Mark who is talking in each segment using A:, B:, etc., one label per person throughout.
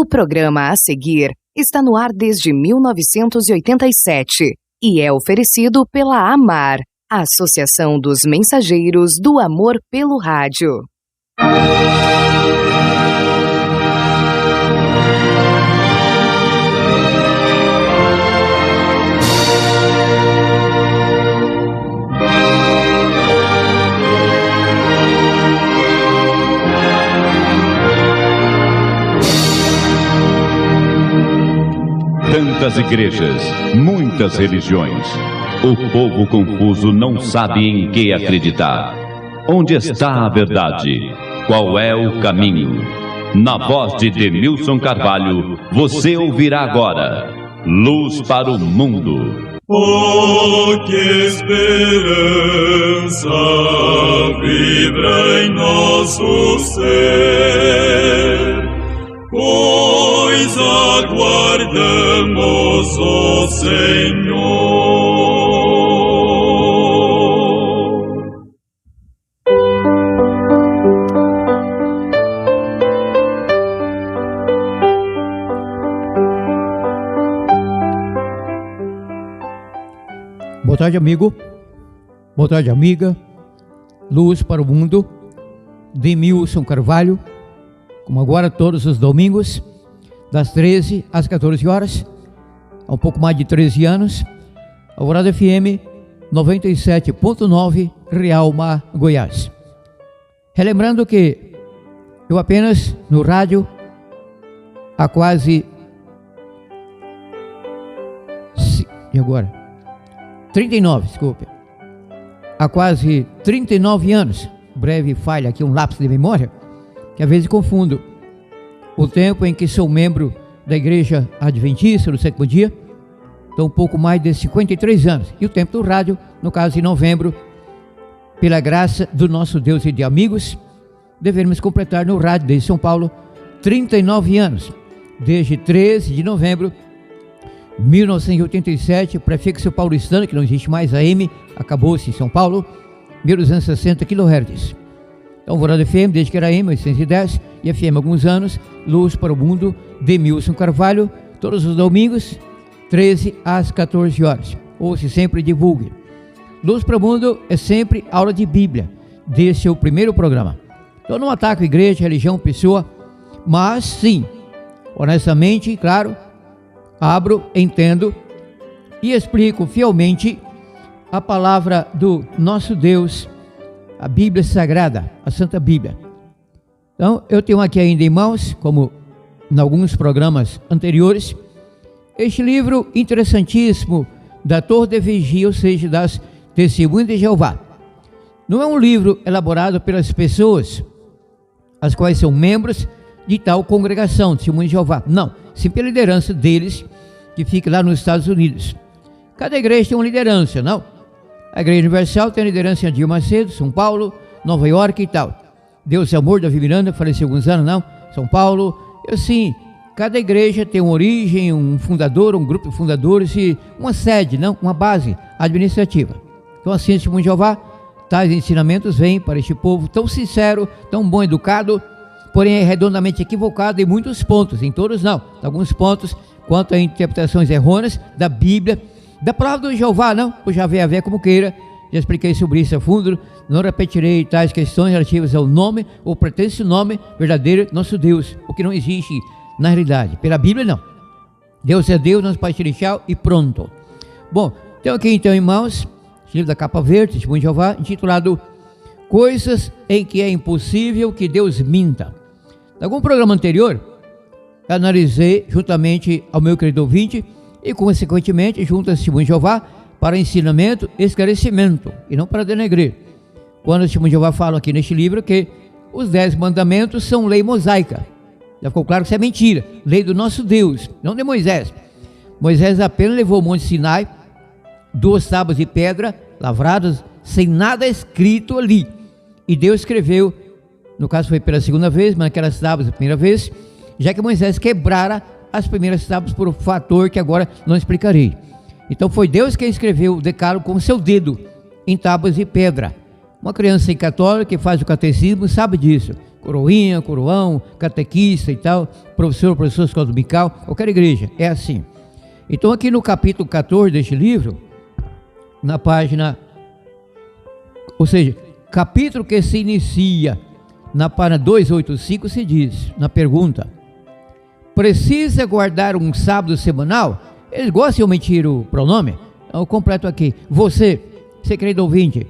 A: O programa a seguir está no ar desde 1987 e é oferecido pela AMAR, Associação dos Mensageiros do Amor pelo Rádio.
B: Tantas igrejas, muitas religiões. O povo confuso não sabe em que acreditar. Onde está a verdade? Qual é o caminho? Na voz de Denilson Carvalho, você ouvirá agora Luz para o Mundo.
C: Oh, que esperança vibra em nosso ser, pois aguardamos o Senhor.
D: Boa tarde, amigo. Boa tarde, amiga. Luz para o Mundo, Denilson Carvalho. Como agora todos os domingos, das 13 às 14 horas, há um pouco mais de 13 anos, Alvorada FM 97.9, Rialma, Goiás. Relembrando que eu apenas no rádio há quase 39 anos, breve falha aqui, um lapso de memória, que às vezes confundo o tempo em que sou membro da Igreja Adventista do Sétimo Dia, então um pouco mais de 53 anos, e o tempo do rádio, no caso de novembro, pela graça do nosso Deus e de amigos, devemos completar no rádio desde São Paulo 39 anos, desde 13 de novembro de 1987, prefixo paulistano, que não existe mais, AM, acabou-se em São Paulo, 1260 kHz. Então, Alvorada FM, desde que era AM, 810, e FM há alguns anos, Luz para o Mundo, Denilson Carvalho, todos os domingos, 13 às 14 horas. Ouça sempre, divulgue. Luz para o Mundo é sempre aula de Bíblia, desse é o primeiro programa. Então, não ataco igreja, religião, pessoa, mas sim, honestamente, claro, abro, entendo e explico fielmente a palavra do nosso Deus, a Bíblia Sagrada, a Santa Bíblia. Então, eu tenho aqui ainda em mãos, como em alguns programas anteriores, este livro interessantíssimo da Torre de Vigia, ou seja, das Testemunhas de Jeová. Não é um livro elaborado pelas pessoas, as quais são membros de tal congregação, Testemunhas de Jeová. Não, sim pela liderança deles, que fica lá nos Estados Unidos. Cada igreja tem uma liderança, não? A Igreja Universal tem a liderança em Adir Macedo, São Paulo, Nova York e tal. Deus é Amor, Davi Miranda, faleceu alguns anos, não? São Paulo. E assim, cada igreja tem uma origem, um fundador, um grupo de fundadores e uma sede, não? Uma base administrativa. Então assim, Testemunho de Jeová, tais ensinamentos vêm para este povo tão sincero, tão bom educado, porém é redondamente equivocado em muitos pontos, em todos não, em alguns pontos, quanto a interpretações errôneas da Bíblia, da palavra do Jeová, não, o Javé, como queira, já expliquei sobre isso a fundo, não repetirei tais questões relativas ao nome, ou pretenso nome verdadeiro nosso Deus, o que não existe na realidade, pela Bíblia não. Deus é Deus, nosso Pai Celestial e pronto. Bom, tenho aqui então em mãos, esse livro da capa verde, Testemunho de Jeová, intitulado Coisas em que é impossível que Deus minta. Em algum programa anterior, analisei juntamente ao meu querido ouvinte e consequentemente junto a Testemunho de Jeová para ensinamento e esclarecimento e não para denegrir. Quando o Testemunho de Jeová fala aqui neste livro que os 10 mandamentos são lei mosaica, já ficou claro que isso é mentira, lei do nosso Deus, não de Moisés. Moisés apenas levou o Monte Sinai, 2 tábuas de pedra lavradas, sem nada escrito ali, e Deus escreveu, no caso foi pela segunda vez, mas naquelas tábuas a primeira vez, já que Moisés quebrara as primeiras tábuas por um fator que agora não explicarei. Então foi Deus quem escreveu o decálogo com seu dedo em tábuas de pedra. Uma criança católica que faz o catecismo sabe disso. coroinha, coroão, catequista e tal, professor de escola dominical, qualquer igreja, é assim. Então aqui no capítulo 14 deste livro, na página, ou seja, capítulo que se inicia na página 285, se diz, na pergunta: precisa guardar um sábado semanal? Eles gostam de omitir o pronome, eu completo aqui. Você querido ouvinte,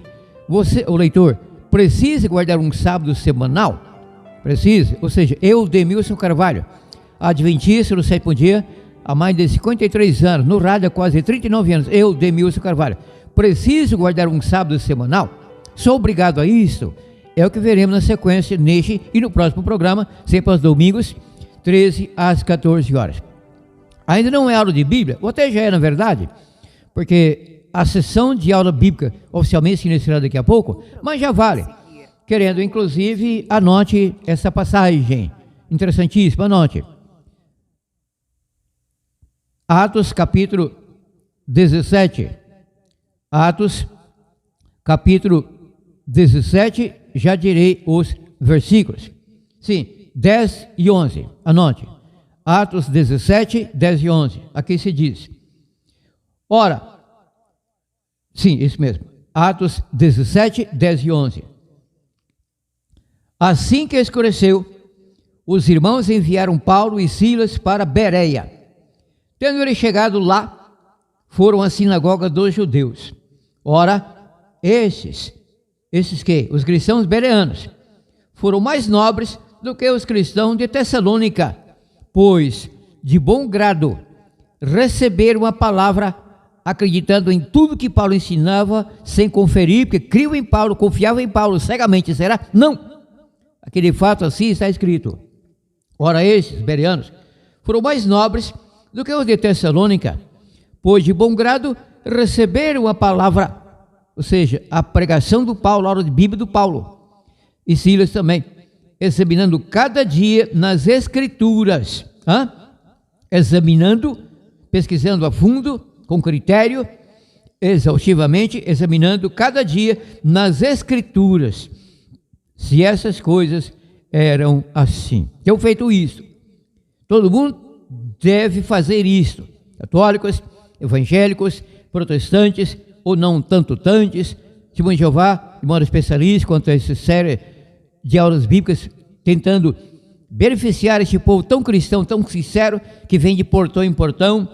D: você, o leitor, precisa guardar um sábado semanal? Precisa, ou seja, eu, Demilson Carvalho, adventista do sétimo dia, há mais de 53 anos, no rádio há quase 39 anos, eu, Demilson Carvalho, preciso guardar um sábado semanal? Sou obrigado a isso? É o que veremos na sequência neste e no próximo programa, sempre aos domingos, 13 às 14 horas. Ainda não é aula de Bíblia, ou até já é na verdade, porque a sessão de aula bíblica oficialmente se iniciará daqui a pouco, mas já vale. Querendo, inclusive, anote essa passagem, interessantíssima, anote. Atos capítulo 17, Atos capítulo 17, já direi os versículos. Sim, 10 e 11, anote. Atos 17, 10 e 11, aqui se diz. Ora, sim, isso mesmo, Atos 17, 10 e 11. Assim que escureceu, os irmãos enviaram Paulo e Silas para Bereia. Tendo eles chegado lá, foram à sinagoga dos judeus. Ora, esses que? Os cristãos bereanos, foram mais nobres do que os cristãos de Tessalônica, pois, de bom grado, receberam a palavra, acreditando em tudo que Paulo ensinava, sem conferir, porque criam em Paulo, confiavam em Paulo cegamente. Será? Não! Aqui de fato assim está escrito. Ora, esses bereanos foram mais nobres do que os de Tessalônica, pois de bom grado receberam a palavra, ou seja, a pregação do Paulo, a aula de Bíblia do Paulo, e Silas também, examinando cada dia nas Escrituras, examinando, pesquisando a fundo, com critério, exaustivamente, examinando cada dia nas Escrituras, se essas coisas eram assim. Então, feito isso, todo mundo deve fazer isso, católicos, evangélicos, protestantes, ou não tanto tantos, Testemunho de Jeová, de modo especialista, quanto a essa série de aulas bíblicas, tentando beneficiar este povo tão cristão, tão sincero, que vem de portão em portão,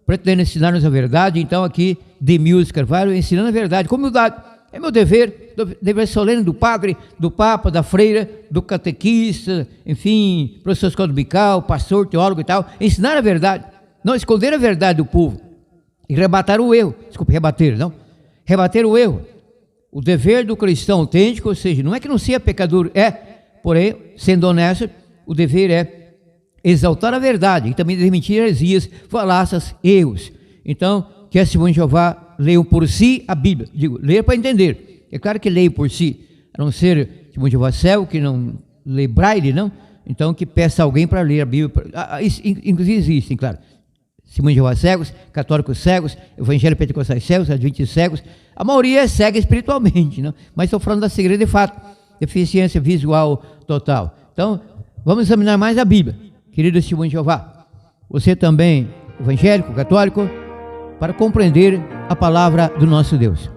D: pretendendo ensinar-nos a verdade. Então aqui, Demilson Carvalho, ensinando a verdade com humildade. É meu dever solene do padre, do papa, da freira, do catequista, enfim, professor de escola dominical, pastor, teólogo e tal, ensinar a verdade, não esconder a verdade do povo e rebater o erro. Desculpe, rebater o erro. O dever do cristão autêntico, ou seja, não é que não seja pecador, porém, sendo honesto, o dever é exaltar a verdade e também desmentir heresias, falácias, erros. Então, que a Testemunho de Jeová leiam por si a Bíblia. Digo, ler para entender. É claro que leio por si, a não ser Testemunho de Jeová cego, que não lê braille, não? Então, que peça alguém para ler a Bíblia. Isso, inclusive existem, claro. Testemunho de Jeová cegos, católicos cegos, evangélicos pentecostais cegos, adventistas cegos. A maioria é cega espiritualmente, não? Mas estou falando da cegueira de fato, deficiência visual total. Então, vamos examinar mais a Bíblia, querido Testemunho de Jeová. Você também, evangélico, católico, para compreender a palavra do nosso Deus.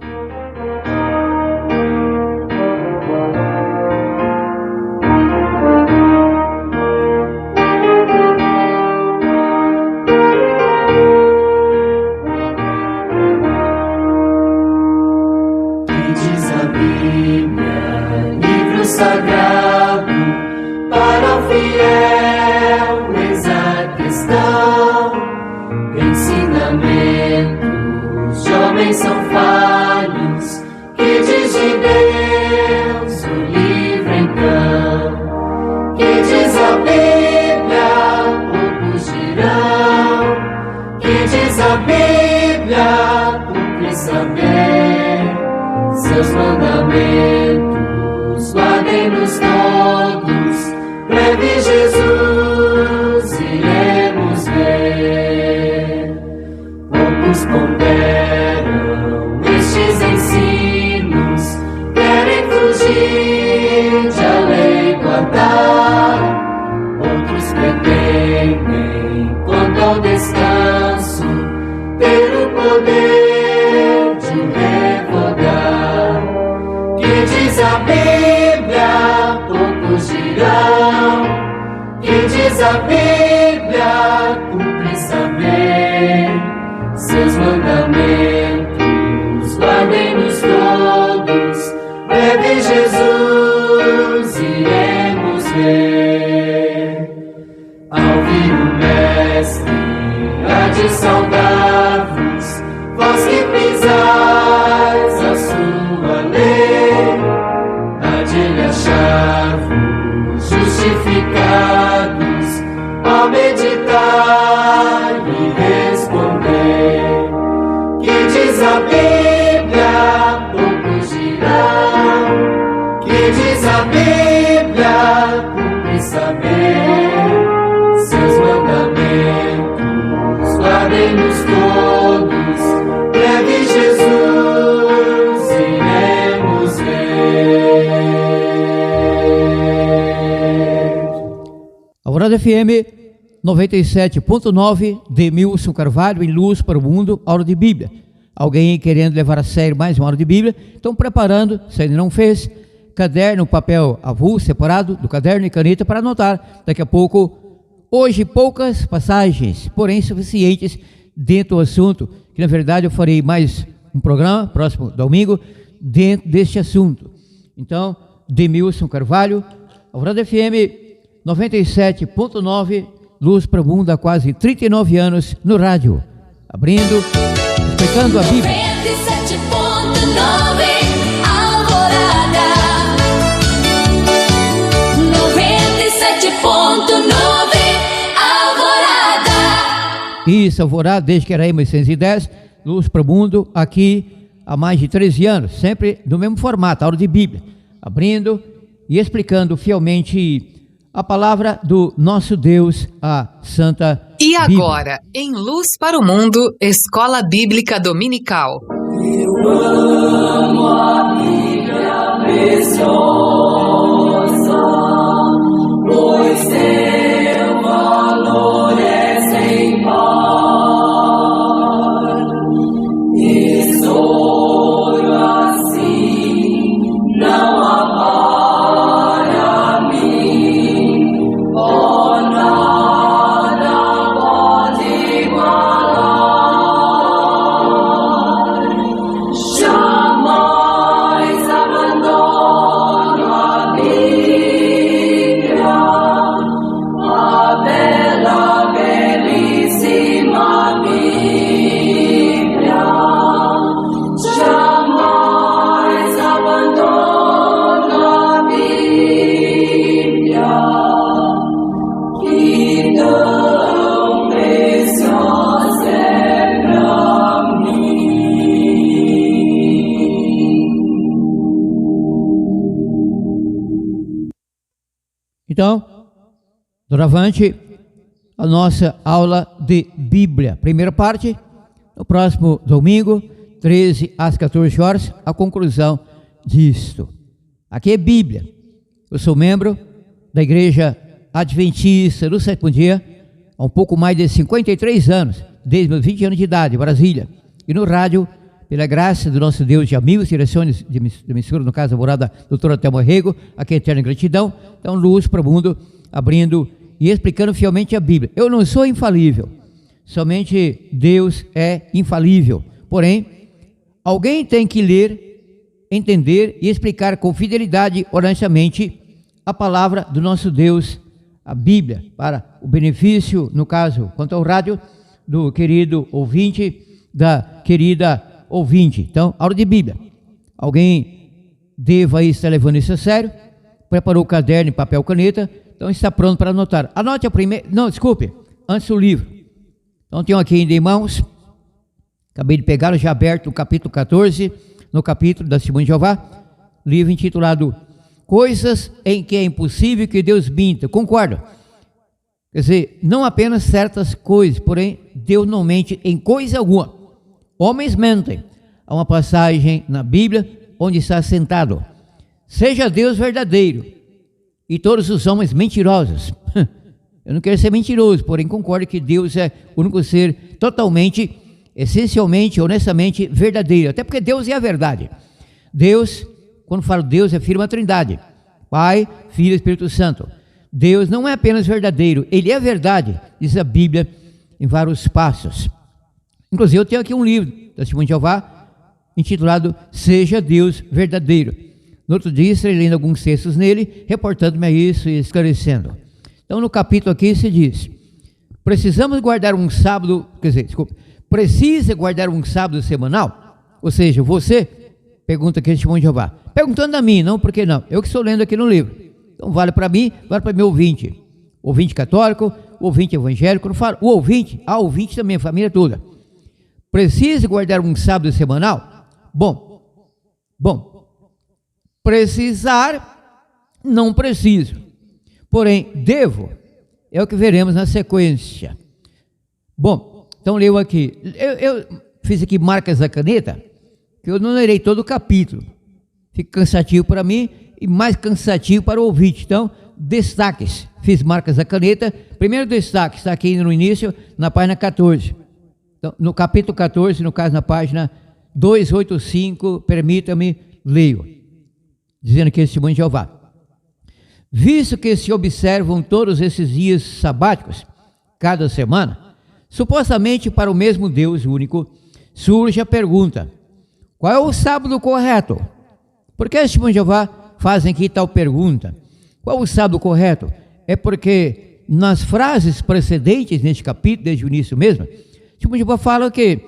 E: Que diz a Bíblia, livro sagrado, para o fiel, eis a questão. Ensinamentos de homens são falhos, que diz de Deus o livro então. Que diz a Bíblia, poucos dirão. Que diz a Bíblia, poucos saber. Seus mandamentos guardem-nos todos, breve Jesus iremos ver. Poucos ponderam estes ensinos, querem fugir de a lei guardar. poder de o revogar. Que diz a Bíblia, poucos dirão. Que diz a Bíblia, cumpre saber. Seus mandamentos, guardem-nos todos. Breve Jesus, iremos ver. Ao vir o Mestre, há de saudar-vos, vós que pisais a sua lei, há de lhe achar-vos justificados, ao meditar e responder. Que diz a Bíblia, poucos dirão. Que diz a Bíblia, cumpre saber. Seus mandamentos, guardem-nos todos. Breve Jesus, iremos ver.
D: Alvorada FM 97.9, Demilson Carvalho, em Luz para o Mundo, aula de Bíblia. Alguém querendo levar a sério mais uma aula de Bíblia, estão preparando, se ainda não fez, caderno, papel avulso, separado do caderno e caneta para anotar. Daqui a pouco, hoje poucas passagens, porém suficientes dentro do assunto, que na verdade eu farei mais um programa, próximo domingo, dentro deste assunto. Então, Demilson Carvalho, Alvorada FM 97.9, Luz para o Mundo há quase 39 anos no rádio, abrindo, explicando a Bíblia.
F: 97.9 Alvorada, 97.9 Alvorada.
D: Isso, Alvorada, desde que era M810, Luz para o Mundo, aqui há mais de 13 anos, sempre no mesmo formato, aula de Bíblia, abrindo e explicando fielmente a palavra do nosso Deus, a Santa
A: E
D: Bíblia.
A: agora, em Luz para o Mundo, Escola Bíblica Dominical.
E: Eu amo a Bíblia preciosa, pois seu valor é sem par. Tesouro assim não há para mim, oh, nada pode igualar. Jamais abandono a Bíblia, a bela, belíssima Bíblia. Jamais abandono a Bíblia, que tão preciosa é pra mim.
D: Então, doravante, a nossa aula de Bíblia. Primeira parte, no próximo domingo, 13 às 14 horas, a conclusão disto. Aqui é Bíblia. Eu sou membro da Igreja Adventista do Sétimo Dia, há um pouco mais de 53 anos, desde meus 20 anos de idade, em Brasília. E no rádio, pela graça do nosso Deus, de amigos, direções de emissora, no caso, a morada doutora Thelma Rego, aqui é eterna gratidão. Então, Luz para o Mundo, abrindo e explicando fielmente a Bíblia. Eu não sou infalível, somente Deus é infalível. Porém, alguém tem que ler, entender e explicar com fidelidade, honestamente, a palavra do nosso Deus, a Bíblia, para o benefício, no caso, quanto ao rádio, do querido ouvinte, da querida ouvinte. Então, aula de Bíblia. Alguém deva aí estar levando isso a sério, preparou o caderno, papel, caneta, então está pronto para anotar. Anote a primeira, não, desculpe, antes do livro. Então, tenho aqui ainda em mãos, acabei de pegar, já aberto o capítulo 14, no capítulo da Testemunha de Jeová, livro intitulado Coisas em que é impossível que Deus minta. Concordo. Quer dizer, não apenas certas coisas, porém, Deus não mente em coisa alguma. Homens mentem. Há uma passagem na Bíblia onde está sentado: seja Deus verdadeiro e todos os homens mentirosos. Eu não quero ser mentiroso, porém concordo que Deus é o único ser totalmente essencialmente, honestamente, verdadeiro. Até porque Deus é a verdade. Deus, quando falo Deus, afirma a Trindade: Pai, Filho e Espírito Santo. Deus não é apenas verdadeiro, Ele é verdade, diz a Bíblia em vários passos. Inclusive eu tenho aqui um livro da Testemunho de Jeová, intitulado Seja Deus Verdadeiro. No outro dia estarei lendo alguns textos nele, reportando-me a isso e esclarecendo. Então no capítulo aqui se diz: precisamos guardar um sábado, precisa guardar um sábado semanal? Ou seja, você, pergunta aqui Testemunho de Jeová, perguntando a mim, não porque não, eu que estou lendo aqui no livro. Então vale para mim, vale para meu ouvinte católico, ouvinte evangélico, não falo, o ouvinte, a ouvinte da minha família toda. Precisa guardar um sábado semanal? Bom, precisar, não preciso, porém devo, é o que veremos na sequência. Bom, então leu aqui, eu fiz aqui marcas da caneta, que eu não lerei todo o capítulo, fica cansativo para mim e mais cansativo para o ouvinte. Então, destaques, fiz marcas da caneta. Primeiro destaque está aqui no início, na página 14. Então, no capítulo 14, no caso na página 285, permita-me, leio, dizendo que Testemunho de Jeová: visto que se observam todos esses dias sabáticos, cada semana, supostamente para o mesmo Deus único, surge a pergunta: qual é o sábado correto? Por que Testemunho de Jeová fazem aqui tal pergunta? Qual o sábado correto? É porque nas frases precedentes neste capítulo, desde o início mesmo, Testemunho de Jeová fala que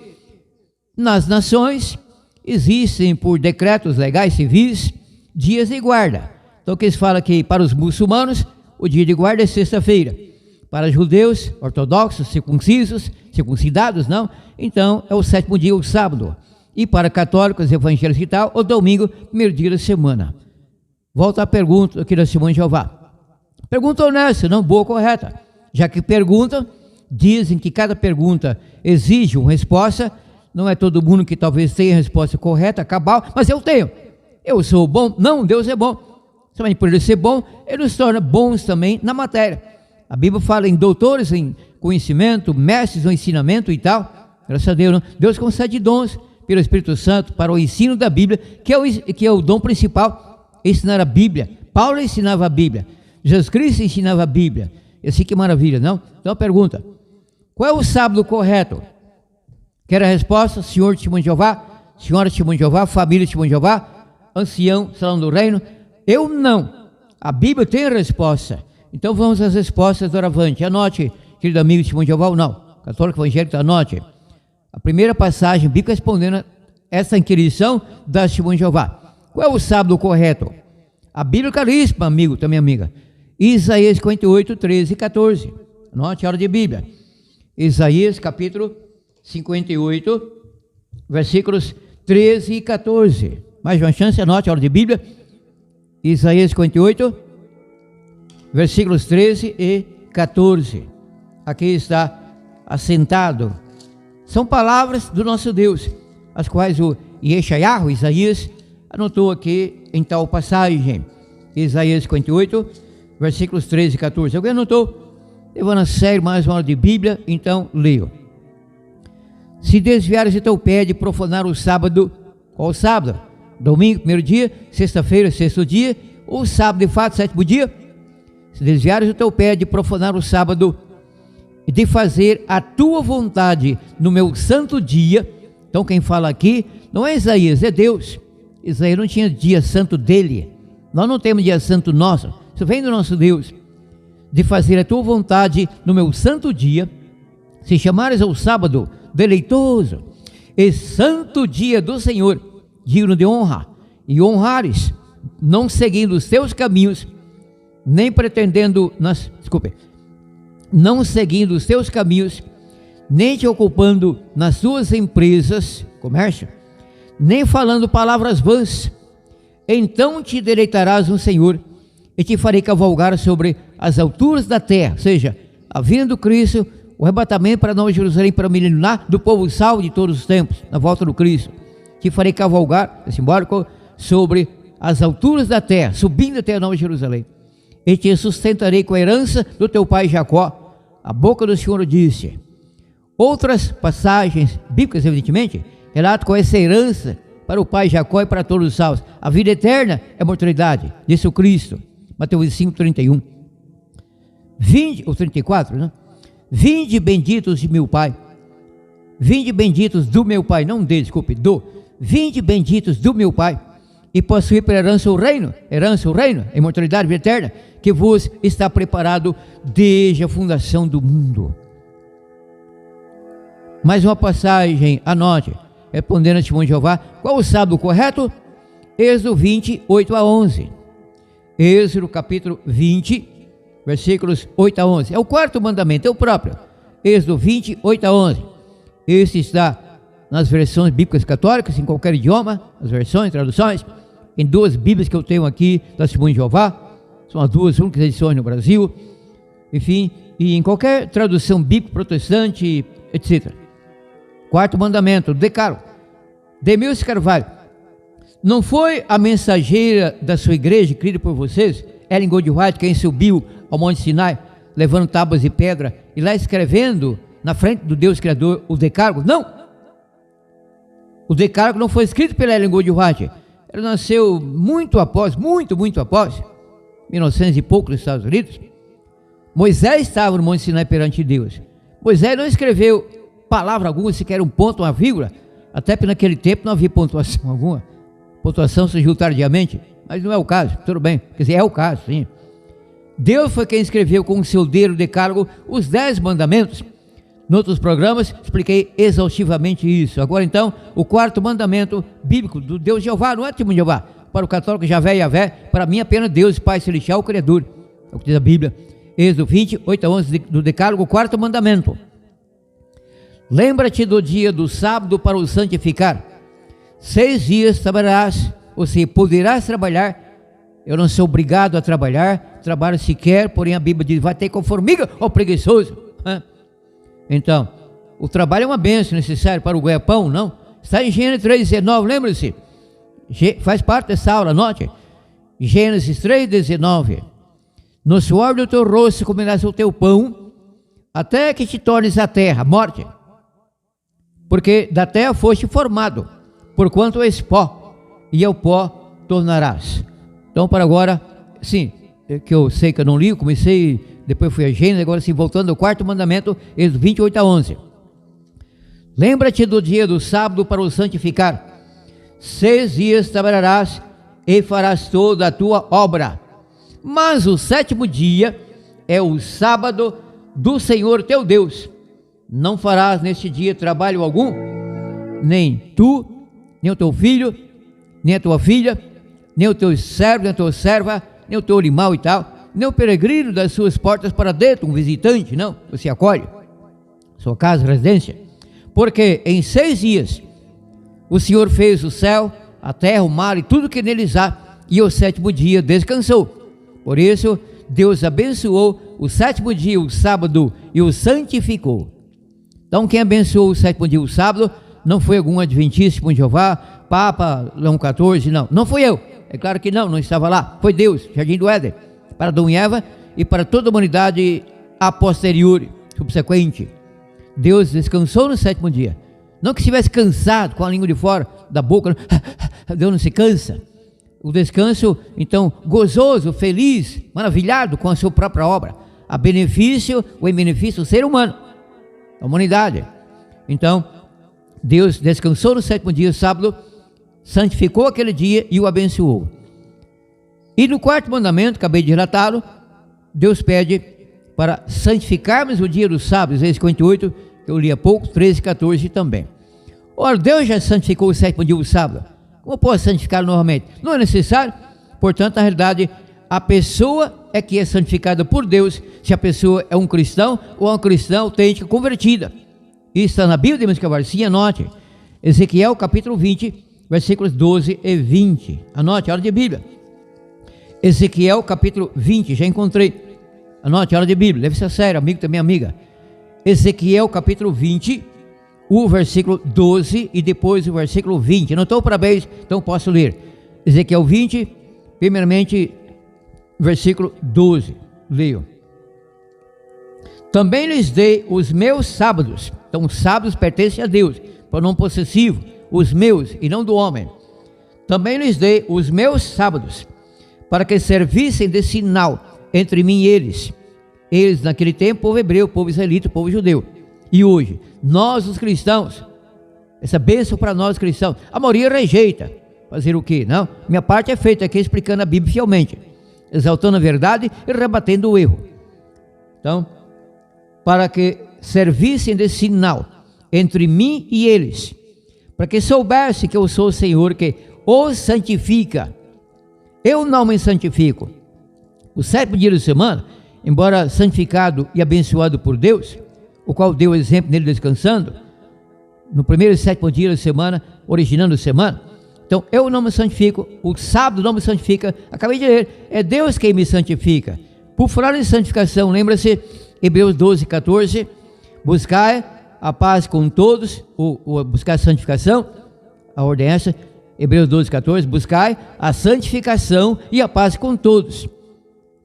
D: nas nações existem, por decretos legais civis, dias de guarda. Então que eles falam que para os muçulmanos o dia de guarda é sexta-feira, para judeus, ortodoxos, circuncidados não, então é o sétimo dia, o sábado, e para católicos, evangélicos e tal, o domingo, primeiro dia da semana. Volta à pergunta aqui da Testemunho de Jeová. Pergunta honesta, não boa, correta. Já que perguntam, dizem que cada pergunta exige uma resposta. Não é todo mundo que talvez tenha a resposta correta, cabal, mas eu tenho. Eu sou bom? Não, Deus é bom. Somente por ele ser bom, ele nos torna bons também na matéria. A Bíblia fala em doutores em conhecimento, mestres no ensinamento e tal. Graças a Deus, não? Deus concede dons pelo Espírito Santo para o ensino da Bíblia, que é o dom principal. Ensinar a Bíblia. Paulo ensinava a Bíblia, Jesus Cristo ensinava a Bíblia. E assim, que maravilha, não? Então a pergunta: qual é o sábado correto? Quer a resposta? Senhor Testemunho de Jeová, senhora Testemunho de Jeová, família Testemunho de Jeová, ancião, salão do reino? Eu não. A Bíblia tem a resposta. Então vamos às respostas do Oravante. Anote, querido amigo Testemunho de Jeová, ou não, católico evangélico, anote a primeira passagem bíblica respondendo essa inquirição da Testemunho de Jeová. Qual é o sábado correto? A Bíblia caríssima, amigo, também amiga. Isaías 58, 13 e 14. Anote a hora de Bíblia. Isaías capítulo 58, versículos 13 e 14. Mais uma chance, anote a hora de Bíblia. Isaías 58, versículos 13 e 14. Aqui está assentado. São palavras do nosso Deus, as quais o Yeshayahu, Isaías, anotou aqui em tal passagem. Isaías 58, versículos 13 e 14. Alguém anotou? Levando a sério mais uma hora de Bíblia, então leio. Se desviares de teu pé de profanar o sábado, qual o sábado? Domingo, primeiro dia, sexta-feira, sexto dia, ou sábado de fato, sétimo dia? Se desviares do teu pé de profanar o sábado e de fazer a tua vontade no meu santo dia. Então quem fala aqui não é Isaías, é Deus. Isaías não tinha dia santo dele, nós não temos dia santo nosso, isso vem do nosso Deus. De fazer a tua vontade no meu santo dia, se chamares ao sábado deleitoso e santo dia do Senhor, digno de honra, e honrares, não seguindo os teus caminhos, nem pretendendo, não seguindo os teus caminhos, nem te ocupando nas tuas empresas, comércio, nem falando palavras vãs, então te deleitarás no Senhor, e te farei cavalgar sobre as alturas da terra, ou seja, a vinda do Cristo, o arrebatamento para Nova Jerusalém, para o mileniar do povo salvo de todos os tempos, na volta do Cristo. Te farei cavalgar, é simbólico, sobre as alturas da terra, subindo até a Nova Jerusalém. E te sustentarei com a herança do teu pai Jacó. A boca do Senhor disse: Outras passagens bíblicas, evidentemente, relatam qual é essa herança para o pai Jacó e para todos os salvos. A vida eterna é a mortalidade, disse o Cristo. Mateus 5:31. Vinde, ou 34, né? Vinde benditos de meu Pai. Vinde benditos do meu Pai, não dele, desculpe, do. Vinde benditos do meu Pai, e possuir para herança o reino, a imortalidade, a vida eterna, que vos está preparado desde a fundação do mundo. Mais uma passagem, anote, respondendo a testemunho de Jeová, qual o sábado correto? Êxodo 20, 8 a 11. Êxodo capítulo 20, versículos 8 a 11. É o quarto mandamento, é o próprio. Êxodo 20, 8 a 11. Esse está nas versões bíblicas católicas, em qualquer idioma, as versões, traduções, em duas bíblias que eu tenho aqui, da Testemunho de Jeová, são as duas únicas edições no Brasil, enfim, e em qualquer tradução bíblica, protestante, etc. Quarto mandamento, Decálogo. Demilson Carvalho, não foi a mensageira da sua igreja, querida por vocês, Ellen G. White, quem subiu ao Monte Sinai, levando tábuas de pedra, e lá escrevendo, na frente do Deus Criador, o Decálogo? Não! O Decálogo não foi escrito pela Ellen G. White. Ela nasceu muito após, muito após, 1900 e pouco nos Estados Unidos. Moisés estava no Monte Sinai perante Deus. Moisés não escreveu palavra alguma, sequer um ponto, uma vírgula, até porque naquele tempo não havia pontuação alguma. Pontuação surgiu tardiamente, mas não é o caso, tudo bem, quer dizer, é o caso, sim. Deus foi quem escreveu com o seu dedo o Decálogo os 10 mandamentos. Em outros programas expliquei exaustivamente isso. Agora então, o quarto mandamento bíblico do Deus Jeová, não é Testemunho de Jeová. Para o católico, Javé e Yavé, para mim apenas Deus, Pai Celestial, o Criador. É o que diz a Bíblia. Êxodo 20, 8 a 11 do Decálogo, o quarto mandamento. Lembra-te do dia do sábado para o santificar. 6 dias trabalharás, ou seja, poderás trabalhar. Eu não sou obrigado a trabalhar, trabalho se quer, porém a Bíblia diz, vai ter com formiga, ó preguiçoso. Então, o trabalho é uma bênção necessária para o ganha-pão, não? Está em Gênesis 3,19, lembre-se, faz parte dessa aula, anote. Gênesis 3,19. No suor do teu rosto comerás o teu pão, até que te tornes a terra, morte. Porque da terra foste formado, porquanto és pó, e ao pó tornarás. Então, para agora, sim, que eu sei que eu não li, eu comecei, depois fui a Gênesis, agora sim, voltando ao quarto mandamento, Êxodo 28 a 11. Lembra-te do dia do sábado para o santificar. 6 dias trabalharás e farás toda a tua obra. Mas o 7º dia é o sábado do Senhor teu Deus. Não farás neste dia trabalho algum, nem tu, nem o teu filho, nem a tua filha, nem o teu servo, nem a tua serva, nem o teu animal e tal, nem o peregrino das suas portas para dentro, um visitante, não, você acolhe, sua casa, residência, porque em 6 dias o Senhor fez o céu, a terra, o mar e tudo que neles há, e o 7º dia descansou. Por isso Deus abençoou o 7º dia, o sábado, e o santificou. Então quem abençoou o 7º dia, o sábado, não foi algum adventista de Jeová, Papa Leão XIV, não foi eu, é claro que não estava lá, foi Deus, Jardim do Éden, para Adão e Eva e para toda a humanidade a posteriori, subsequente. Deus descansou no 7º dia, não que estivesse cansado com a língua de fora da boca, Deus não se cansa. O descanso, então, gozoso, feliz, maravilhado com a sua própria obra, a benefício ou em benefício do ser humano, da humanidade. Então, Deus descansou no 7º dia, sábado, santificou aquele dia e o abençoou. E no quarto mandamento, acabei de relatá-lo, Deus pede para santificarmos o dia do sábado, Isaías 58, que eu li há pouco, 13 e 14 também. Ora, Deus já santificou o 7º dia, o sábado. Como posso santificá-lo novamente? Não é necessário. Portanto, na realidade, a pessoa é que é santificada por Deus, se a pessoa é um cristão ou é uma cristã autêntica convertida. Isso está na Bíblia de Deus Carvalho, sim, anote. Ezequiel capítulo 20, versículos 12 e 20. Anote, hora de Bíblia. Ezequiel capítulo 20, já encontrei. Anote, hora de Bíblia, deve ser sério, amigo também, amiga. Ezequiel capítulo 20, o versículo 12 e depois o versículo 20. Anotou? Parabéns, então posso ler. Ezequiel 20, primeiramente, versículo 12. Leio. Também lhes dei os meus sábados. Então os sábados pertencem a Deus, pronome possessivo, os meus e não do homem. Também lhes dei os meus sábados, para que servissem de sinal entre mim e eles. Eles naquele tempo, povo hebreu, povo israelita, povo judeu. E hoje, nós os cristãos, essa bênção para nós cristãos, a maioria rejeita. Fazer o quê? Não, minha parte é feita aqui explicando a Bíblia fielmente, exaltando a verdade e rebatendo o erro. Então, para que servissem de sinal entre mim e eles, para que soubessem que eu sou o Senhor que os santifica. Eu não me santifico. O 7º dia da semana, embora santificado e abençoado por Deus, o qual deu o exemplo nele descansando, no primeiro e 7º dia da semana, originando a semana. Então eu não me santifico, o sábado não me santifica. Acabei de ler, é Deus quem me santifica. Por falar em santificação, lembra-se Hebreus 12, 14, buscai a paz com todos, ou buscar a santificação, a ordem é essa, Hebreus 12, 14, buscai a santificação e a paz com todos,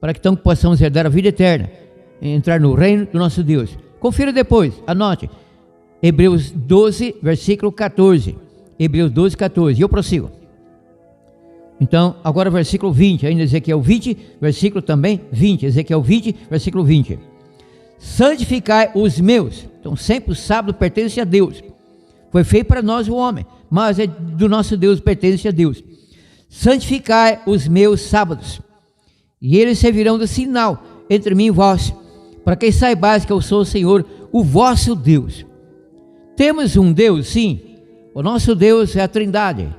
D: para que então possamos herdar a vida eterna, entrar no reino do nosso Deus. Confira depois, anote, Hebreus 12, versículo 14, Hebreus 12, 14, e eu prossigo. Então, agora versículo 20, ainda Ezequiel 20, versículo também 20, Ezequiel 20, versículo 20. Santificai os meus. Então sempre o sábado pertence a Deus, foi feito para nós o homem, mas é do nosso Deus, pertence a Deus. Santificai os meus sábados, e eles servirão de sinal entre mim e vós, para que saibais que eu sou o Senhor, o vosso Deus. Temos um Deus, sim, o nosso Deus é a Trindade,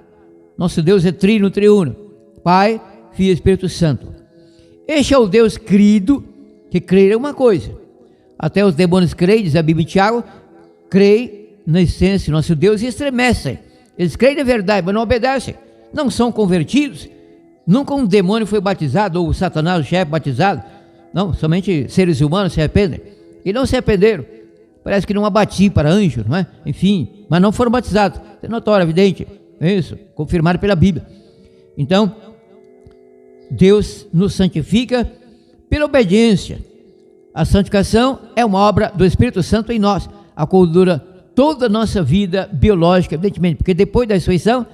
D: nosso Deus é trino, triuno, Pai, Filho e Espírito Santo. Este é o Deus crido, que crer é uma coisa, até os demônios creem, diz a Bíblia em Tiago, creem na essência do nosso Deus e estremecem. Eles creem na verdade, mas não obedecem, não são convertidos. Nunca um demônio foi batizado, ou Satanás, o chefe, batizado. Não, somente seres humanos se arrependem, e não se arrependeram. Parece que não há batismo para anjos, não é? Enfim, mas não foram batizados, é notório, evidente, é isso, confirmado pela Bíblia. Então, Deus nos santifica pela obediência. A santificação é uma obra do Espírito Santo em nós, a qual dura toda a nossa vida biológica, evidentemente, porque depois da ressurreição,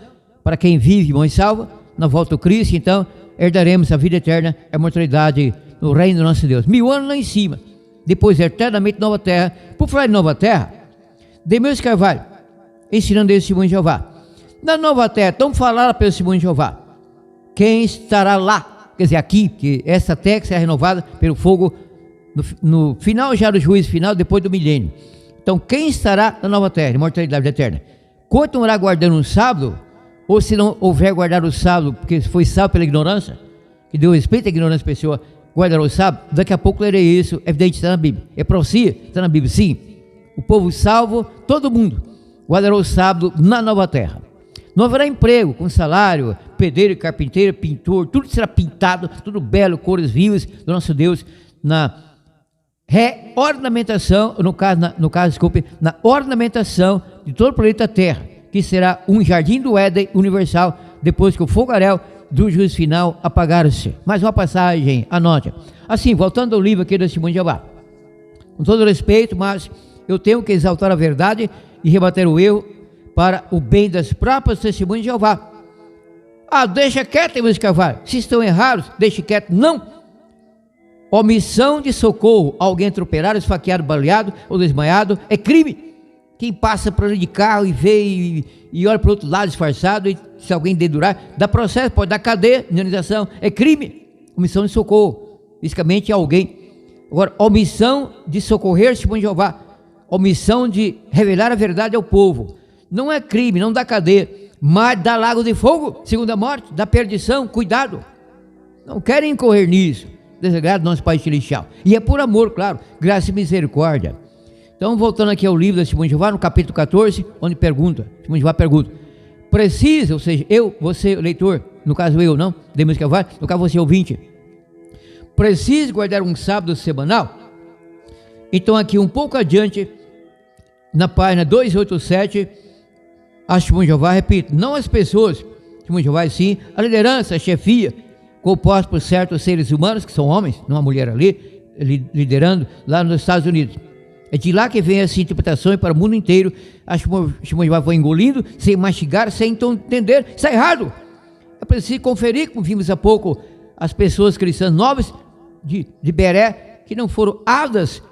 D: para quem vive, bom e salvo, na volta do Cristo, então, herdaremos a vida eterna, a imortalidade no reino do nosso Deus. 1000 anos lá em cima, depois eternamente nova terra. Por falar em nova terra, Demeus Carvalho, ensinando esse testemunho de Jeová. Na nova terra, tão falada pelo testemunho de Jeová, quem estará lá? Quer dizer, aqui, que essa terra será renovada pelo fogo no final já do juízo final, depois do milênio. Então quem estará na nova terra, imortalidade eterna? Continuará guardando um sábado, ou se não houver guardar o sábado, porque foi salvo pela ignorância, que deu respeito à ignorância da pessoa, guardará o sábado? Daqui a pouco lerei isso, evidente, está na Bíblia. É profecia, está na Bíblia, sim. O povo salvo, todo mundo, guardará o sábado na nova terra. Não haverá emprego com salário, pedreiro, carpinteiro, pintor, tudo será pintado, tudo belo, cores vivas do nosso Deus, na reornamentação, na ornamentação de todo o planeta Terra, que será um jardim do Éden universal, depois que o fogaréu do juízo final apagar-se. Mais uma passagem, anote. Assim, voltando ao livro aqui do Testemunho de Jeová, com todo respeito, mas eu tenho que exaltar a verdade e rebater o erro para o bem das próprias testemunhas de Jeová. Deixa quieto, meus cavalos, se estão errados, deixe quieto. Não! Omissão de socorro, alguém atropelado, esfaqueado, baleado ou desmaiado, é crime. Quem passa por ali de carro e vê e olha para o outro lado disfarçado, e se alguém dedurar, dá processo, pode dar cadeia, indenização, é crime. Omissão de socorro, fisicamente alguém. Agora, omissão de socorrer, testemunho de Jeová, omissão de revelar a verdade ao povo, não é crime, não dá cadeia, mas dá lago de fogo, segunda morte, dá perdição, cuidado. Não querem incorrer nisso. Desagrado do nosso Pai Celestial, e é por amor, claro, graça e misericórdia. Então, voltando aqui ao livro da Testemunho de Jeová, no capítulo 14, onde pergunta, Testemunho de Jeová pergunta, precisa, ou seja, eu, você, leitor, no caso eu, não, Demeus Carvalho, no caso você, ouvinte, precisa guardar um sábado semanal? Então, aqui um pouco adiante, na página 287, a Testemunho de Jeová, repito, não as pessoas, Testemunho de Jeová, sim, a liderança, a chefia, composto por certos seres humanos, que são homens, não uma mulher ali, liderando lá nos Estados Unidos. É de lá que vem essa interpretação para o mundo inteiro. A Shimon Jeová foi engolindo, sem mastigar, sem então entender. Isso é errado. É preciso conferir, como vimos há pouco, as pessoas cristãs novas de Beré, que não foram ávidas,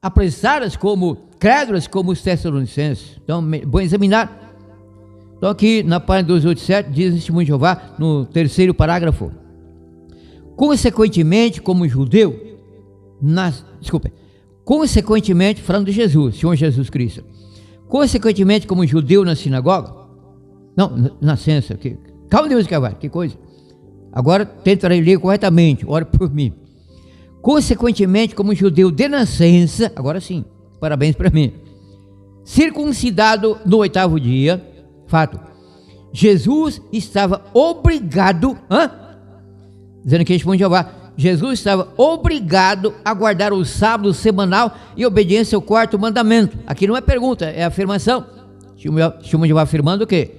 D: apressadas como crédulas, como os tessalonicenses. Então, bom examinar. Então aqui na página 287 diz Testemunho de Jeová, no terceiro parágrafo: consequentemente, como judeu, consequentemente, falando de Jesus, Senhor Jesus Cristo, consequentemente, como judeu na sinagoga, não, nascença, calma Deus, que coisa, agora tentarei ler corretamente, ore por mim. Consequentemente, como judeu de nascença, agora sim, parabéns para mim, circuncidado no 8º dia, fato, Jesus estava obrigado, dizendo que responde Jeová, Jesus estava obrigado a guardar o sábado semanal em obediência ao 4º mandamento. Aqui não é pergunta, é afirmação. Testemunho de Jeová afirmando o quê?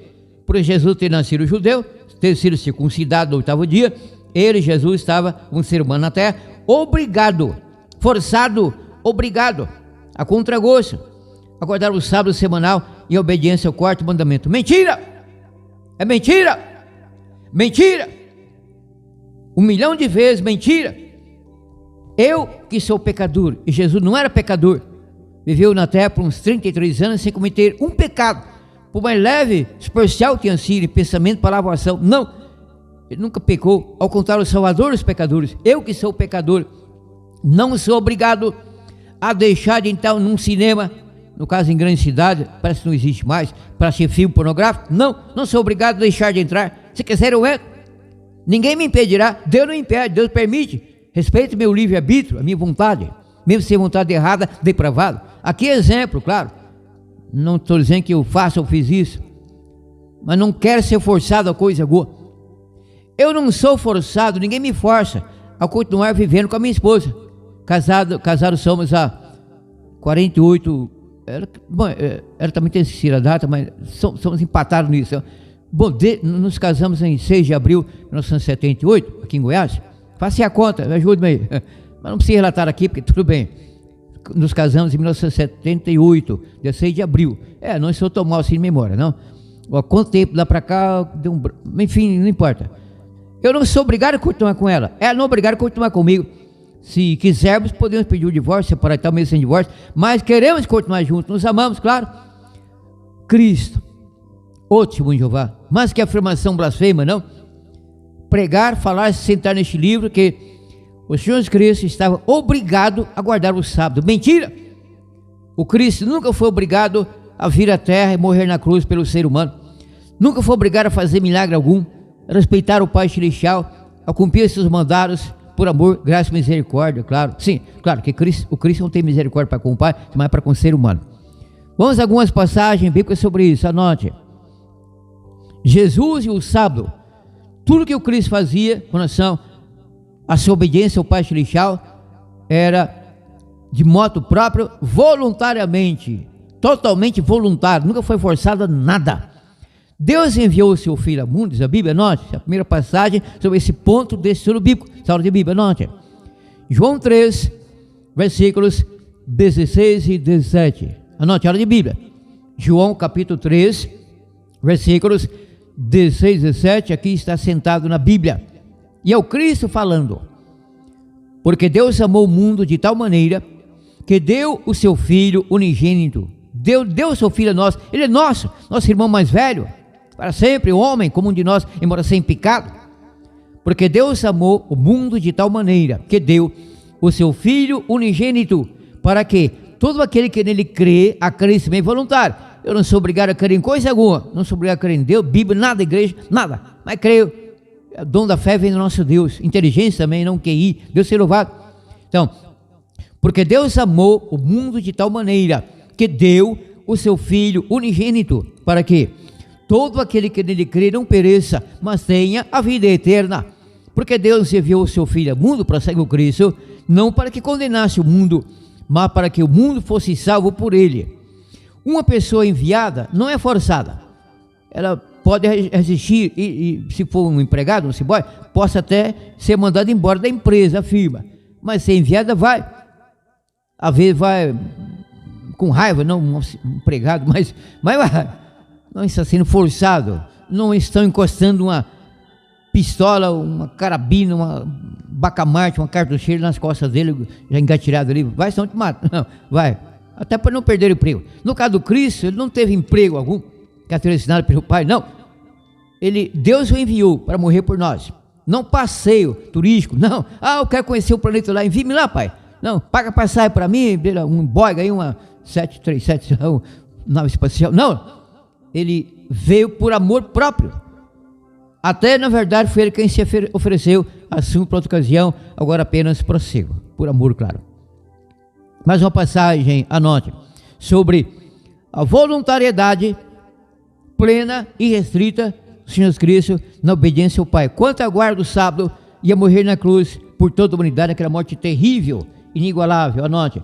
D: Por Jesus ter nascido judeu, ter sido circuncidado no 8º dia, ele, Jesus, estava um ser humano na terra, obrigado, forçado, obrigado, a contragosto, a guardar o sábado semanal em obediência ao 4º mandamento. Mentira! É mentira! Mentira! 1 milhão de vezes mentira. Eu que sou pecador, e Jesus não era pecador, viveu na terra por uns 33 anos sem cometer um pecado, por mais leve, superficial que tenha sido, em pensamento, palavra ou ação. Não, ele nunca pecou, ao contrário, o Salvador dos pecadores. Eu que sou pecador, não sou obrigado a deixar de entrar num cinema, no caso em grande cidade, parece que não existe mais, para assistir filme pornográfico. Não sou obrigado a deixar de entrar. Se quiser eu entro, ninguém me impedirá. Deus não impede, Deus permite. Respeito meu livre-arbítrio, a minha vontade, mesmo sem vontade errada, depravado. Aqui é exemplo, claro, não estou dizendo que eu faço ou fiz isso, mas não quero ser forçado a coisa alguma. Eu não sou forçado, ninguém me força a continuar vivendo com a minha esposa. Casados somos há 48, ela também tem esquecido a data, mas somos empatados nisso. Bom, nos casamos em 6 de abril de 1978, aqui em Goiás. Faça a conta, ajude-me aí. Mas não precisa relatar aqui, porque tudo bem. Nos casamos em 1978, dia 6 de abril. Não estou tão mal assim de memória, não. Quanto tempo lá para cá, enfim, não importa. Eu não sou obrigado a continuar com ela. Ela não é obrigada a continuar comigo. Se quisermos, podemos pedir o divórcio, separar e tal, mesmo sem divórcio. Mas queremos continuar juntos, nos amamos, claro. Cristo, o Testemunho de Jeová, mas que afirmação blasfema, não? Pregar, falar, se sentar neste livro que o Senhor Jesus Cristo estava obrigado a guardar o sábado. Mentira! O Cristo nunca foi obrigado a vir à terra e morrer na cruz pelo ser humano. Nunca foi obrigado a fazer milagre algum, a respeitar o Pai Celestial, a cumprir seus mandados por amor, graça e misericórdia, claro. Sim, claro que o Cristo não tem misericórdia para com o Pai, mas para com o ser humano. Vamos a algumas passagens bíblicas sobre isso, anote. Jesus e o sábado, tudo que o Cristo fazia com relação à sua obediência ao Pai Celestial era de modo próprio, voluntariamente, totalmente voluntário, nunca foi forçado a nada. Deus enviou o seu Filho ao mundo, diz a Bíblia, anote, a primeira passagem sobre esse ponto desse estudo bíblico, essa aula de Bíblia, anote. João 3, versículos 16 e 17, anote a aula de Bíblia. João capítulo 3, versículos 16 e 17, aqui está sentado na Bíblia, e é o Cristo falando, porque Deus amou o mundo de tal maneira, que deu o seu Filho unigênito, deu o seu Filho a nós, ele é nosso irmão mais velho, para sempre, homem, como um de nós, embora sem pecado, porque Deus amou o mundo de tal maneira, que deu o seu Filho unigênito, para que todo aquele que nele crê, a crença voluntário. Eu não sou obrigado a crer em coisa alguma, não sou obrigado a crer em Deus, Bíblia, nada, igreja, nada, mas creio. O dom da fé vem do nosso Deus, inteligência também, não QI, Deus seja louvado. Então, porque Deus amou o mundo de tal maneira, que deu o seu Filho unigênito, para que todo aquele que nele crê não pereça, mas tenha a vida eterna. Porque Deus enviou o seu Filho ao mundo, para seguir o Cristo, não para que condenasse o mundo, mas para que o mundo fosse salvo por ele. Uma pessoa enviada não é forçada, ela pode resistir e se for um empregado, um boy, possa até ser mandado embora da empresa, a firma, mas ser enviada vai. às vezes vai com raiva, não um pregado, mas não está sendo forçado, não estão encostando uma pistola, uma carabina, uma bacamarte, uma cartucheira nas costas dele, já engatilhado ali, vai, senão te mata. Não, vai, até para não perder o emprego. No caso do Cristo, ele não teve emprego algum, que foi ensinado pelo Pai, não. Deus o enviou para morrer por nós. Não passeio turístico, não. Eu quero conhecer o planeta lá, envie-me lá, Pai. Não, paga passagem para mim, um Boeing aí, uma 737, nave espacial. Não, ele veio por amor próprio. Até, na verdade, foi ele quem se ofereceu, assumo para outra ocasião, agora apenas prossigo, por amor, claro. Mais uma passagem, anote, sobre a voluntariedade plena e restrita do Senhor Jesus Cristo na obediência ao Pai. Quanto à guarda do sábado, ia morrer na cruz por toda a humanidade, aquela morte terrível, inigualável. Anote,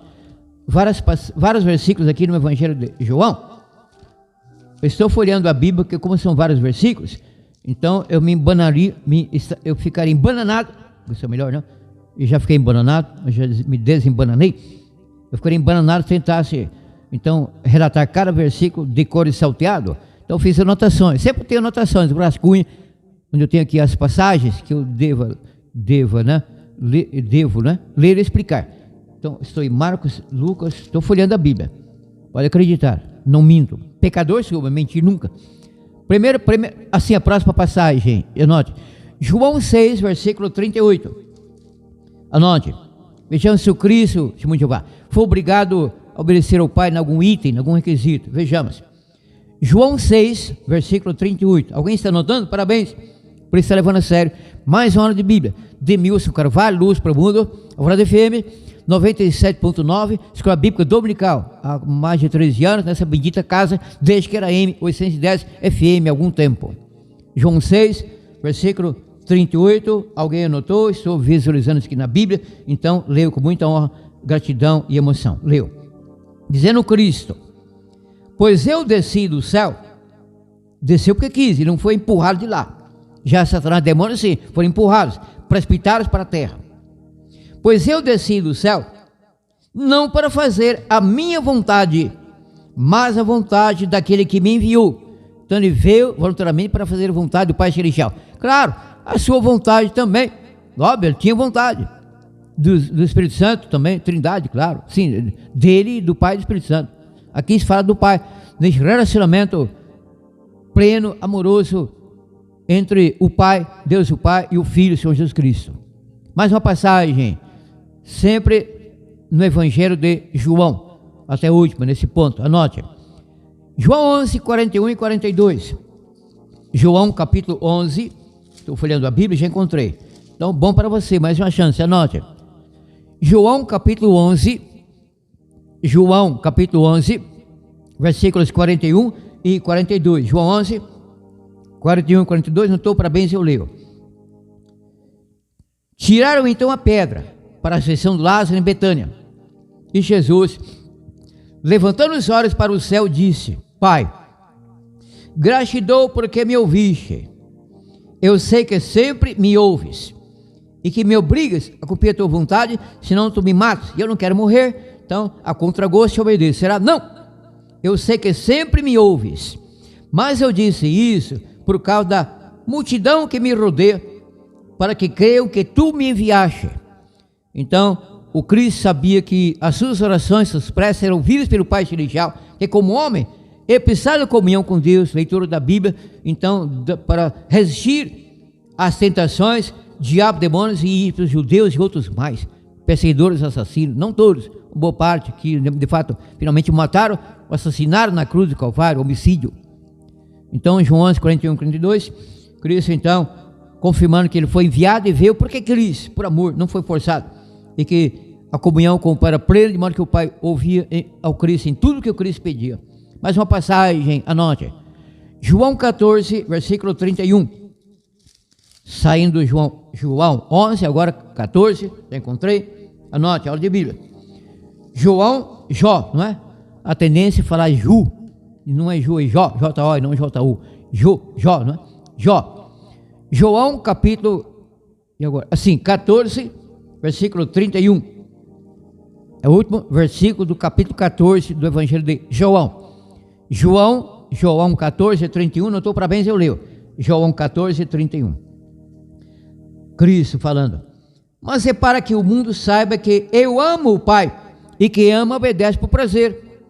D: vários versículos aqui no Evangelho de João. Eu estou folheando a Bíblia, porque como são vários versículos, então eu eu ficaria embananado, isso é melhor, não? Eu já fiquei embananado, eu já me desembananei. Eu ficaria embananado se tentasse, então, relatar cada versículo de cor e salteado. Então eu fiz anotações, sempre tenho anotações, rascunho, onde eu tenho aqui as passagens que eu devo ler e explicar. Então, estou em Marcos, Lucas, estou folheando a Bíblia. Pode acreditar, não minto. Pecador, se eu mentir nunca. Primeiro, assim, a próxima passagem, anote. João 6, versículo 38. Anote. Vejamos se o Cristo, se muito Jeová, foi obrigado a obedecer ao Pai em algum item, em algum requisito. Vejamos. João 6, versículo 38. Alguém está anotando? Parabéns. Por isso está levando a sério. Mais uma hora de Bíblia. Demilson Carvalho, Luz para o Mundo, Alvorada FM, 97.9, Escola Bíblica Dominical. Há mais de 13 anos, nessa bendita casa, desde que era M810 FM, há algum tempo. João 6, versículo 38. Alguém anotou? Estou visualizando isso aqui na Bíblia. Então, leio com muita honra, gratidão e emoção. Leio. Dizendo Cristo: pois eu desci do céu. Desceu porque quis, e não foi empurrado de lá. Já Satanás e demônios, sim, foram empurrados, precipitados para a terra. Pois eu desci do céu, não para fazer a minha vontade, mas a vontade daquele que me enviou. Então ele veio voluntariamente para fazer a vontade do Pai Celestial. Claro, a sua vontade também. Óbvio, ele tinha vontade. Do Espírito Santo também, Trindade, claro. Sim, dele e do Pai e do Espírito Santo. Aqui se fala do Pai, nesse relacionamento pleno, amoroso, entre o Pai, Deus o Pai, e o Filho, o Senhor Jesus Cristo. Mais uma passagem, sempre no Evangelho de João, até o último, nesse ponto, anote. João 11, 41 e 42. João capítulo 11, estou folheando a Bíblia, já encontrei. Então, bom para você, mais uma chance, anote. João capítulo 11, versículos 41 e 42. João 11, 41 e 42, notou? Parabéns, eu leio. Tiraram então a pedra para a seção de Lázaro em Betânia. E Jesus, levantando os olhos para o céu, disse: Pai, graças te dou porque me ouviste. Eu sei que sempre me ouves e que me obrigas a cumprir a tua vontade, senão tu me matas e eu não quero morrer. Então, a contragosto te obedecerá. Não, eu sei que sempre me ouves, mas eu disse isso por causa da multidão que me rodeia, para que creiam que tu me enviaste. Então, o Cristo sabia que as suas orações, suas preces eram ouvidas pelo Pai Celestial, que como homem, ele precisava de comunhão com Deus, leitura da Bíblia, então, para resistir às tentações, diabo, demônios e os judeus e outros mais, perseguidores, assassinos, não todos, boa parte, que de fato, finalmente mataram, assassinaram na cruz do Calvário, homicídio. Então, em João 11, 41 e 42, Cristo, então, confirmando que ele foi enviado e veio porque quis, por amor, não foi forçado, e que a comunhão com o Pai era plena, de modo que o Pai ouvia ao Cristo em tudo que o Cristo pedia. Mais uma passagem, anote. João 14, versículo 31. Saindo de João 11, agora 14, já encontrei. Anote, aula de Bíblia. Jó, não é? A tendência é falar Ju, e não é Ju, é Jó, J-O, e não J-U. Jó, não é? Jó. João capítulo, e agora, assim, 14, versículo 31. É o último versículo do capítulo 14 do Evangelho de João. João 14, 31, não estou para bem, eu leio. João 14, 31. Cristo falando: mas é para que o mundo saiba que eu amo o Pai, e que ama obedece por prazer,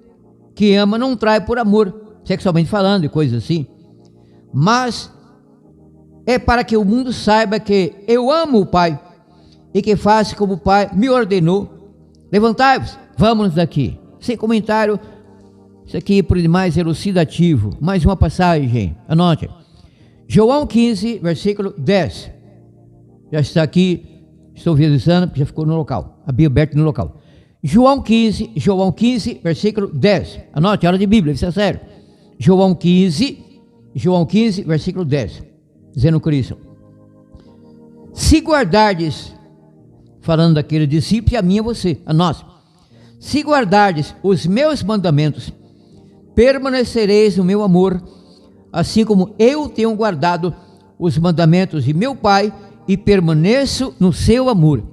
D: que ama não trai por amor, sexualmente falando e coisas assim. Mas é para que o mundo saiba que eu amo o Pai, e que faço como o Pai me ordenou. Levantai-vos, vamos daqui. Sem comentário, isso aqui por demais elucidativo. Mais uma passagem, anote. João 15, versículo 10. Já está aqui, estou visualizando porque já ficou no local, a Bíblia aberta no local. João 15, versículo 10. Anote, hora de Bíblia, isso é sério. João 15, versículo 10. Dizendo Cristo: se guardardes, falando daquele discípulo, e a mim e você, a nós, se guardardes os meus mandamentos, permanecereis no meu amor, assim como eu tenho guardado os mandamentos de meu Pai e permaneço no seu amor.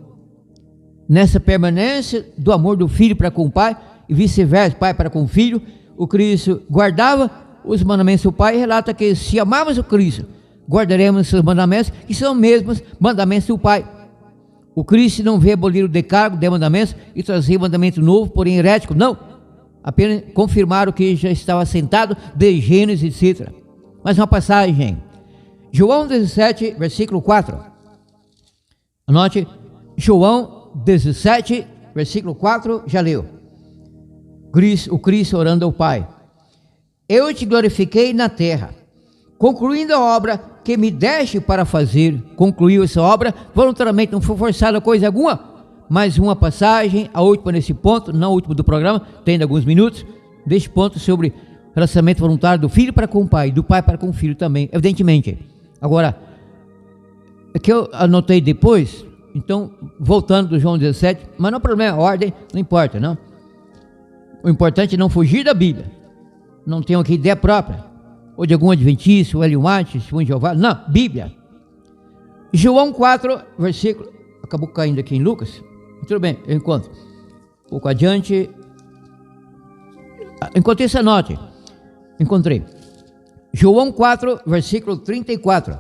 D: Nessa permanência do amor do filho para com o Pai e vice-versa, Pai para com o filho, o Cristo guardava os mandamentos do Pai, e relata que se amarmos o Cristo, guardaremos os seus mandamentos, que são os mesmos mandamentos do Pai. O Cristo não veio abolir o decálogo de mandamentos e trazer mandamento novo, porém herético, não. Apenas confirmar o que já estava assentado de Gênesis, etc. Mais uma passagem. João 17, versículo 4. Anote, João 17, versículo 4, já leu. O Cristo orando ao Pai: eu te glorifiquei na terra, concluindo a obra que me deste para fazer. Concluiu essa obra voluntariamente, não foi forçada coisa alguma. Mais uma passagem, a última nesse ponto, não a última do programa, tem ainda alguns minutos, deste ponto sobre relacionamento voluntário do filho para com o pai, do pai para com o filho também, evidentemente. Agora, é que eu anotei depois, então, voltando do João 17, mas não é problema, a ordem não importa, não. O importante é não fugir da Bíblia. Não tenho aqui ideia própria, ou de algum adventista, ou Ellen White, Testemunho de Jeová, não, Bíblia. João 4, versículo, acabou caindo aqui em Lucas, tudo bem, eu encontro. Um pouco adiante, encontrei essa nota, encontrei. João 4, versículo 34,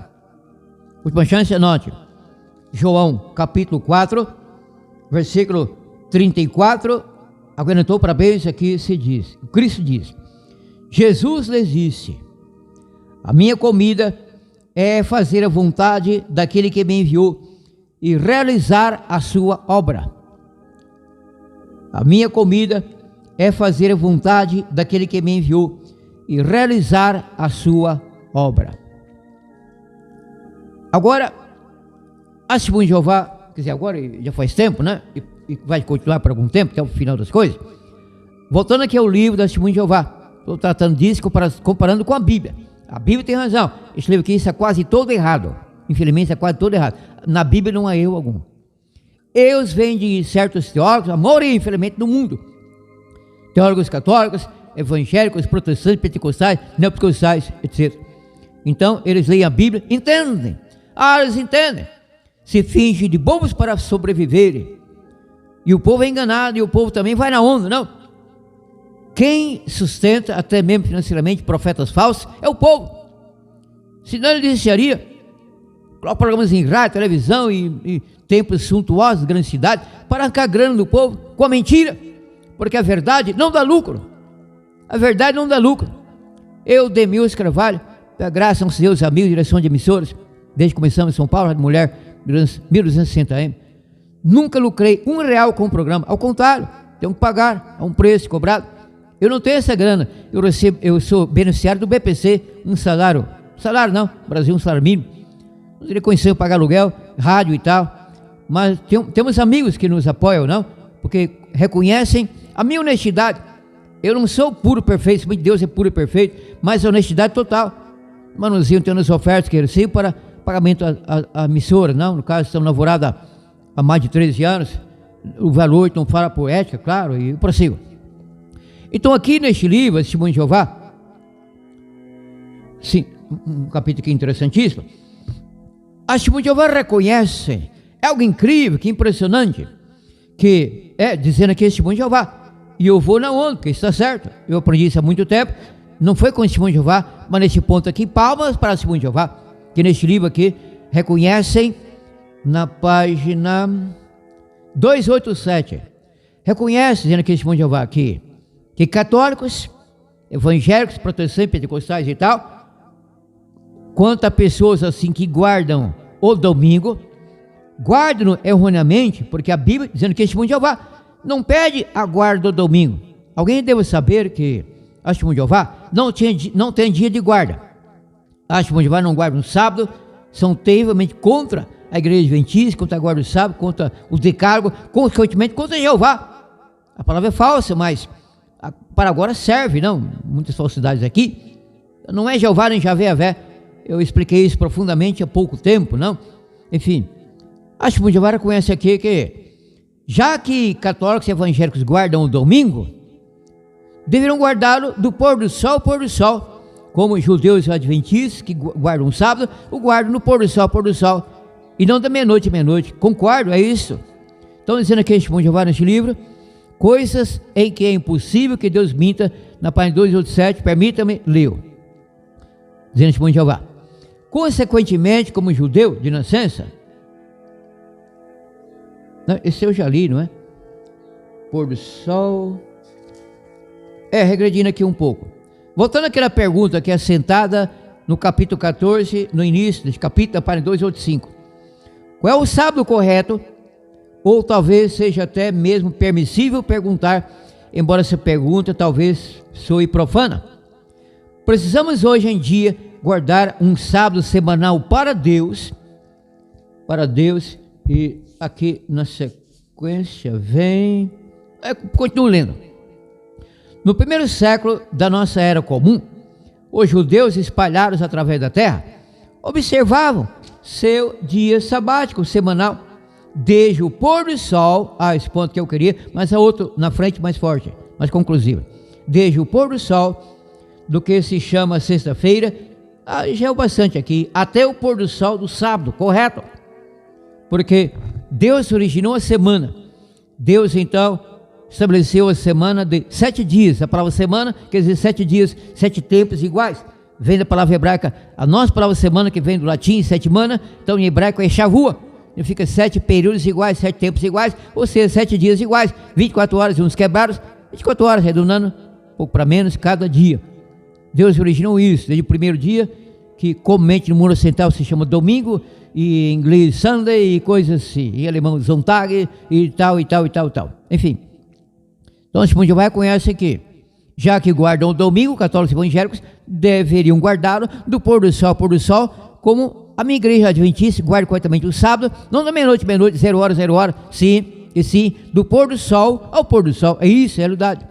D: última chance, anote. João, capítulo 4, versículo 34, aguentou para bem, isso aqui se diz, Cristo diz: Jesus lhes disse: a minha comida é fazer a vontade daquele que me enviou e realizar a sua obra. A minha comida é fazer a vontade daquele que me enviou e realizar a sua obra. Agora, a Testemunho de Jeová, quer dizer, agora já faz tempo, né? E vai continuar por algum tempo, até o final das coisas. Voltando aqui ao livro da Testemunho de Jeová, estou tratando disso, comparando com a Bíblia. A Bíblia tem razão, esse livro aqui está quase todo errado. Infelizmente está quase todo errado. Na Bíblia não há erro algum. Erros vêm de certos teólogos, a maioria, infelizmente, no mundo. Teólogos católicos, evangélicos, protestantes, pentecostais, neopentecostais, etc. Então, eles leem a Bíblia, entendem. Eles entendem. Se fingem de bobos para sobreviverem. E o povo é enganado, e o povo também vai na onda, não. Quem sustenta, até mesmo financeiramente, profetas falsos, é o povo. Senão ele deixaria programas em rádio, televisão e templos suntuosos, grandes cidades, para arrancar grana do povo com a mentira, porque a verdade não dá lucro. A verdade não dá lucro. Eu, Demilson Carvalho, da graça aos seus amigos, direção de emissoras, desde que começamos em São Paulo, Rádio Mulher, 1260M, nunca lucrei R$1 com o programa. Ao contrário, tenho que pagar a um preço cobrado. Eu não tenho essa grana. Eu sou beneficiário do BPC, um salário não, Brasil, um salário mínimo. Não teria condição de pagar aluguel, rádio e tal, mas temos amigos que nos apoiam, não? Porque reconhecem a minha honestidade. Eu não sou puro perfeito, somente Deus é puro e perfeito, mas a honestidade total. Manuseio tendo as ofertas que eu recebo para pagamento à emissora, não? No caso, estamos namorados há mais de 13 anos, o valor não fala por ética, claro, e eu prossigo. Então aqui neste livro, Testemunho de Jeová, sim, um capítulo aqui interessantíssimo, a Testemunho de Jeová reconhece, é algo incrível, que impressionante, que dizendo aqui testemunho de Jeová, e eu vou na onda, porque isso está certo, eu aprendi isso há muito tempo, não foi com testemunho de Jeová, mas nesse ponto aqui, palmas para o testemunho de Jeová, que neste livro aqui, reconhecem na página 287, reconhece, dizendo aqui testemunho de Jeová, que católicos, evangélicos, protestantes, pentecostais e tal, quanto a pessoas assim que guardam o domingo, guardam erroneamente, porque a Bíblia, dizendo que testemunho de Jeová, não pede a guarda do domingo. Alguém deve saber que a testemunho de Jeová não tem dia de guarda. A testemunho de Jeová não guarda no sábado, são terrivelmente contra a igreja adventista, contra a guarda do sábado, contra os decálogos, consequentemente contra Jeová. A palavra é falsa, mas para agora serve, não? Muitas falsidades aqui. Não é Jeová nem Javé. Eu expliquei isso profundamente há pouco tempo, não? Enfim, acho que o Jeová conhece aqui que, já que católicos e evangélicos guardam o domingo, deverão guardá-lo do pôr do sol ao pôr do sol, como os judeus e adventistas que guardam o sábado, o guardam no pôr do sol, e não da meia-noite à meia-noite. Concordo, é isso. Estão dizendo aqui, este Jeová neste livro, coisas em que é impossível que Deus minta, na página 287, permita-me ler. Dizendo este Jeová, consequentemente, como judeu de nascença, não, esse eu já li, não é? Pôr do sol. Regredindo aqui um pouco. Voltando àquela pergunta que é assentada no capítulo 14, no início desse capítulo, da página 285. Qual é o sábado correto? Ou talvez seja até mesmo permissível perguntar, embora essa pergunta talvez soe profana. Precisamos hoje em dia guardar um sábado semanal para Deus, e aqui na sequência vem, continuo lendo. No primeiro século da nossa era comum, os judeus espalhados através da terra observavam seu dia sabático semanal, desde o pôr do sol, esse ponto que eu queria, mas a outro na frente mais forte, mais conclusiva, desde o pôr do sol, do que se chama sexta-feira, já é o bastante aqui, até o pôr do sol do sábado, correto? Porque Deus originou a semana, Deus então estabeleceu a semana de 7 dias, a palavra semana quer dizer 7 dias, 7 tempos iguais, vem da palavra hebraica, a nossa palavra semana que vem do latim, setmana, então em hebraico é shavua, significa 7 períodos iguais, 7 tempos iguais, ou seja, 7 dias iguais, 24 horas e uns quebrados, 24 horas redundando, pouco para menos cada dia. Deus originou isso, desde o primeiro dia, que comumente no mundo ocidental se chama domingo, e em inglês Sunday, e coisas assim, em alemão Sonntag, e tal. Enfim, então esse mundo vai conhece que, já que guardam o domingo, católicos e evangélicos deveriam guardá-lo do pôr do sol ao pôr do sol, como a minha igreja adventista guarda corretamente o sábado, não da meia-noite, 0 hora, sim, do pôr do sol ao pôr do sol, é isso, é a realidade.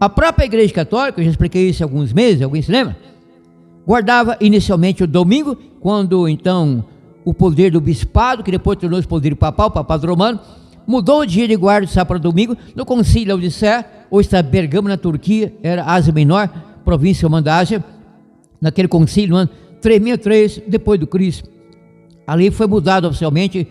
D: A própria igreja católica, eu já expliquei isso há alguns meses, alguém se lembra? Guardava inicialmente o domingo, quando então o poder do bispado, que depois tornou-se poder papal, papado romano, mudou o dia de guarda do sábado para domingo, no concílio de Laodicea, hoje está Bergamo na Turquia, era Ásia Menor, província romana da Ásia, naquele concílio no ano 3003 depois do Cristo. Ali foi mudado oficialmente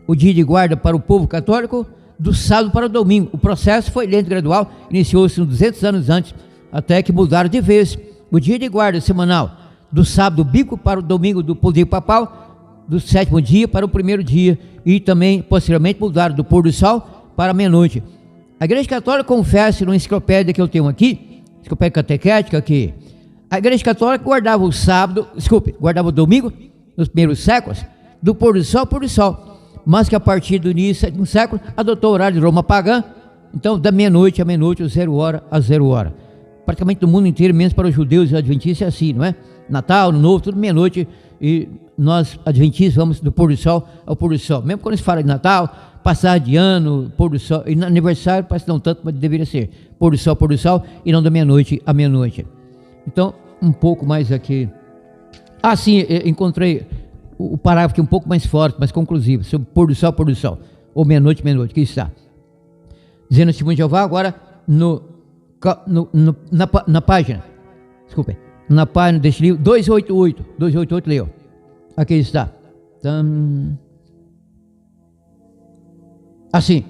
D: o dia de guarda para o povo católico, do sábado para o domingo. O processo foi lento e gradual, iniciou-se uns 200 anos antes, até que mudaram de vez o dia de guarda semanal do sábado bíblico para o domingo do poder papal, do 7º dia para o 1º dia, e também posteriormente mudaram do pôr do sol para a meia-noite. A Igreja Católica confessa numa enciclopédia que eu tenho aqui, enciclopédia catequética, que a Igreja Católica guardava o domingo nos primeiros séculos do pôr do sol ao pôr do sol, mas que a partir do início do 7º século adotou o horário de Roma pagã, então da meia-noite à meia-noite, 0 hora a 0 hora. Praticamente no mundo inteiro, menos para os judeus e adventistas, é assim, não é? Natal, Ano Novo, tudo meia-noite, e nós adventistas vamos do pôr do sol ao pôr do sol. Mesmo quando se fala de Natal, passagem de ano, pôr do sol, e no aniversário parece não tanto, mas deveria ser pôr do sol, e não da meia-noite à meia-noite. Então, um pouco mais aqui. Sim, encontrei o parágrafo aqui um pouco mais forte, mais conclusivo, sobre pôr do sol, ou meia-noite, que está. Dizendo o testemunho de Jeová, agora na página, na página deste livro, 288 leu. Aqui está. assim: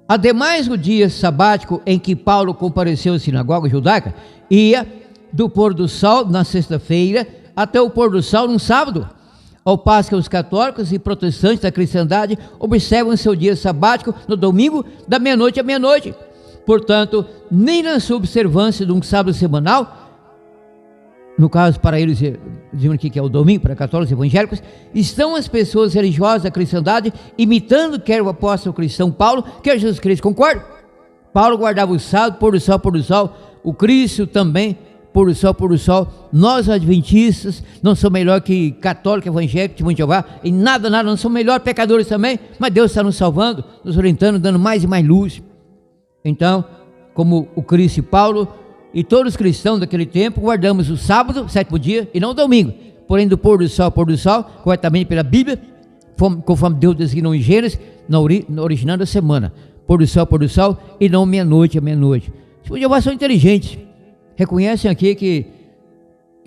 D: ademais, o dia sabático em que Paulo compareceu à sinagoga judaica ia do pôr do sol na sexta-feira até o pôr do sol no sábado, ao passo que os católicos e protestantes da cristandade observam seu dia sabático no domingo, da meia-noite à meia-noite. Portanto, nem na sua observância de um sábado semanal, no caso para eles, dizendo aqui que é o domingo, para católicos e evangélicos, estão as pessoas religiosas da cristandade imitando quer o apóstolo cristão Paulo, quer Jesus Cristo. Concorda? Paulo guardava o sábado, pôr do sol, pôr do sol. O Cristo também, pôr do sol, pôr do sol. Nós, adventistas, não somos melhor que católico, evangélico, testemunho de Jeová, em nada, não somos melhor pecadores também, mas Deus está nos salvando, nos orientando, dando mais e mais luz. Então, como o Cristo e Paulo e todos os cristãos daquele tempo, guardamos o sábado, sétimo dia, e não o domingo, porém do pôr do sol, corretamente pela Bíblia, conforme Deus designou em Gênesis, originando a semana, pôr do sol, e não meia-noite a meia-noite. Os Jeová são inteligentes, reconhecem aqui que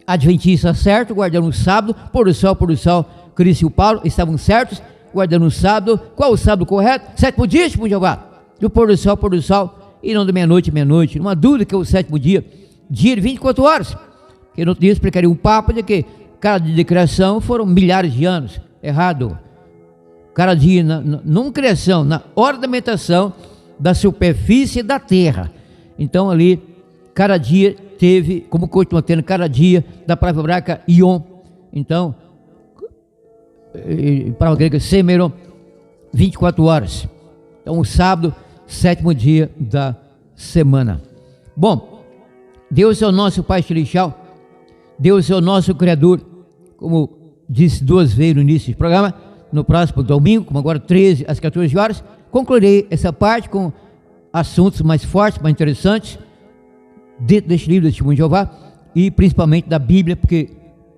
D: adventistas certo, guardando o sábado, pôr do sol, Cristo e o Paulo estavam certos, guardando o sábado. Qual o sábado correto? Sétimo dia, tipo Jeová, do pôr do sol, e não de meia-noite a meia-noite. Uma dúvida que é o sétimo dia de 24 horas, que no outro dia explicaria um papo de que cada dia de criação foram milhares de anos. Errado. Cada dia, não criação, na ornamentação da superfície da terra. Então ali, cada dia teve, como continua tendo cada dia da palavra hebraica Yom. Então, palavra grega Semeron, 24 horas. Então o sábado, sétimo dia da semana. Bom, Deus é o nosso Pai Celestial, Deus é o nosso Criador, como disse duas vezes no início do programa. No próximo domingo, como agora 13 às 14 horas, concluirei essa parte com assuntos mais fortes, mais interessantes, dentro deste livro do Testemunho de Jeová, e principalmente da Bíblia, porque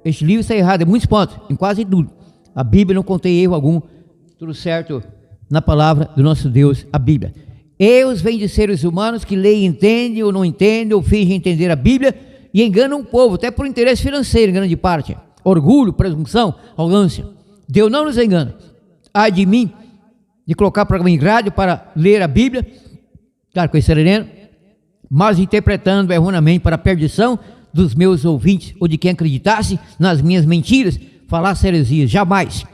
D: este livro está errado em muitos pontos, em quase tudo. A Bíblia não contém erro algum, tudo certo na palavra do nosso Deus, a Bíblia. Erros vêm de seres humanos que leem, entendem ou não entendem, ou fingem entender a Bíblia e enganam o povo, até por interesse financeiro, em grande parte. Orgulho, presunção, arrogância. Deus não nos engana. Ai de mim, de colocar programa em rádio para ler a Bíblia, claro que eu estou lendo, mas interpretando erroneamente para a perdição dos meus ouvintes, ou de quem acreditasse nas minhas mentiras, falasse heresias. Jamais.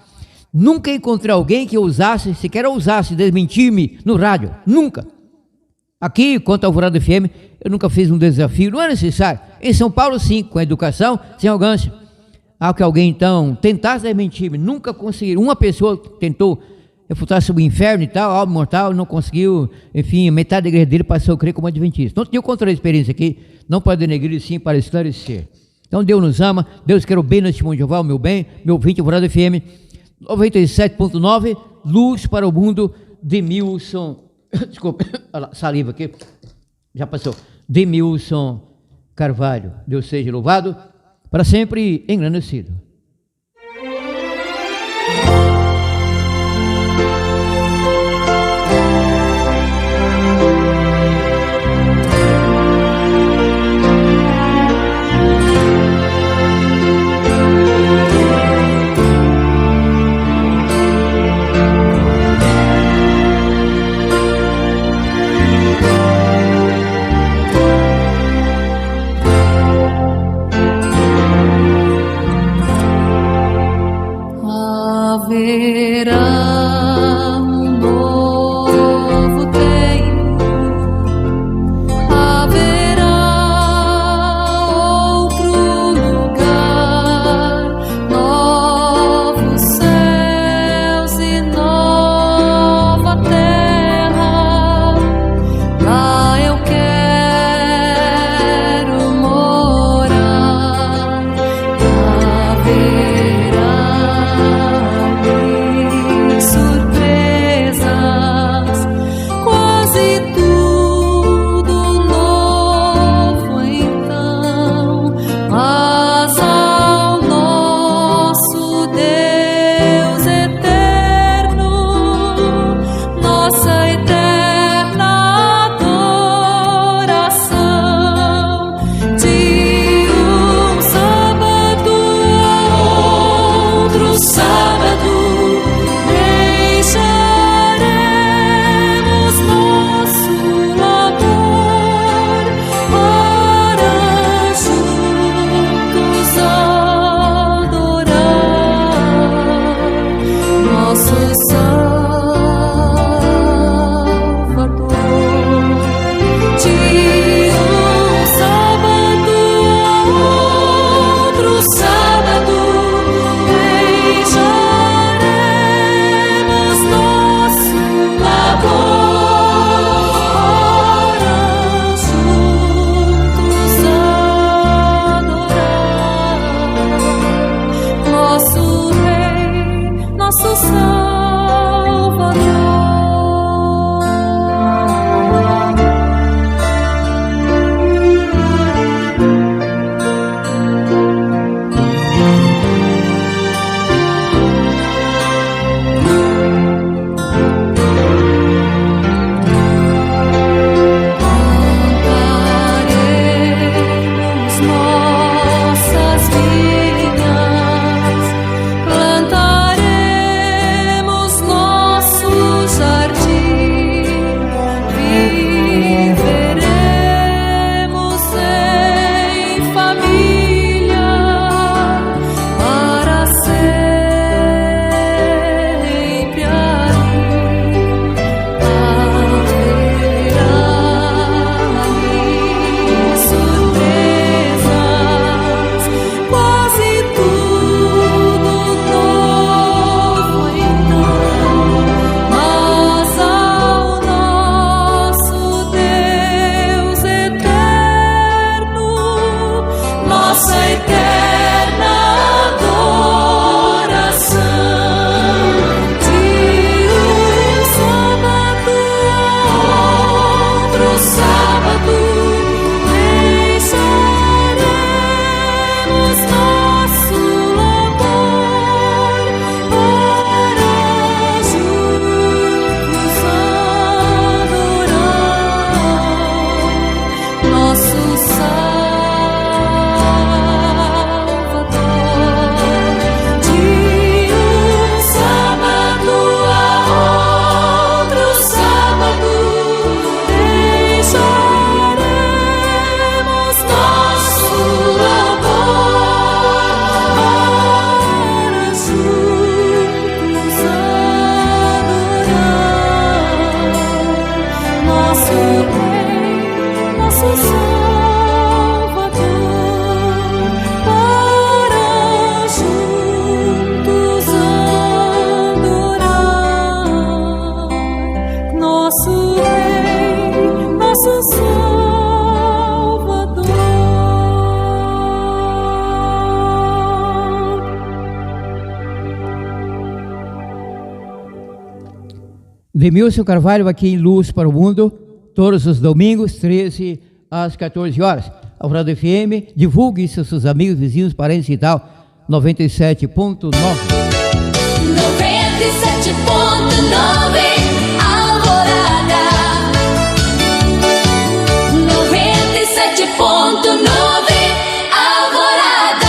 D: Nunca encontrei alguém que sequer ousasse desmentir-me no rádio, nunca. Aqui, quanto ao Alvorada FM, eu nunca fiz um desafio, não é necessário. Em São Paulo, sim, com educação, sem arrogância. Há que alguém, então, tentasse desmentir-me, nunca conseguiu. Uma pessoa tentou refutar sobre o inferno e tal, alma mortal, não conseguiu. Enfim, metade da igreja dele passou a crer como adventista. Então, eu contei a experiência aqui, não para denegrir, sim para esclarecer. Então, Deus nos ama, Deus quer o bem neste mundo de Jeová, o meu bem, meu ouvinte, Alvorada FM 97.9, luz para o mundo, Demilson, desculpa, saliva aqui, já passou, Demilson Carvalho. Deus seja louvado, para sempre engrandecido.
E: nosso Rei, nosso Salvador.
D: Demilson Carvalho aqui em Luz para o Mundo, todos os domingos, 13 às 14 horas. Alvorada FM, divulgue isso aos seus amigos, vizinhos, parentes e tal. 97.9.
F: 97.9 Alvorada. 97.9 Alvorada.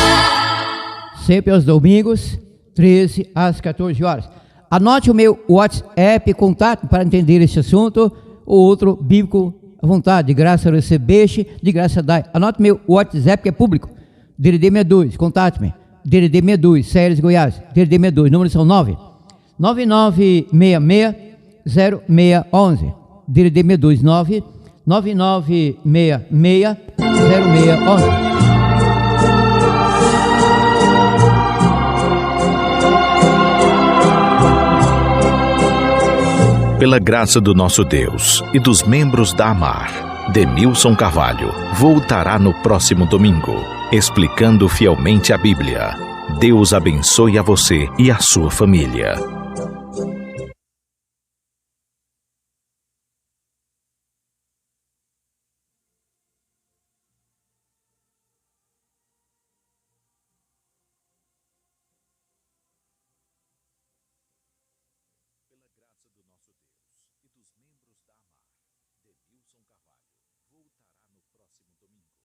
D: Sempre aos domingos, 13 às 14 horas. Anote o meu WhatsApp, contato para entender esse assunto, ou outro bíblico à vontade, de graça recebeste, de graça dai. Anote meu WhatsApp que é público, DDD 62, contate-me, DDD 62, Séries, Goiás, DDD 62, números são 999660611, DDD 62, 999660611.
G: Pela graça do nosso Deus e dos membros da AMAR, Demilson Carvalho voltará no próximo domingo, explicando fielmente a Bíblia. Deus abençoe a você e a sua família.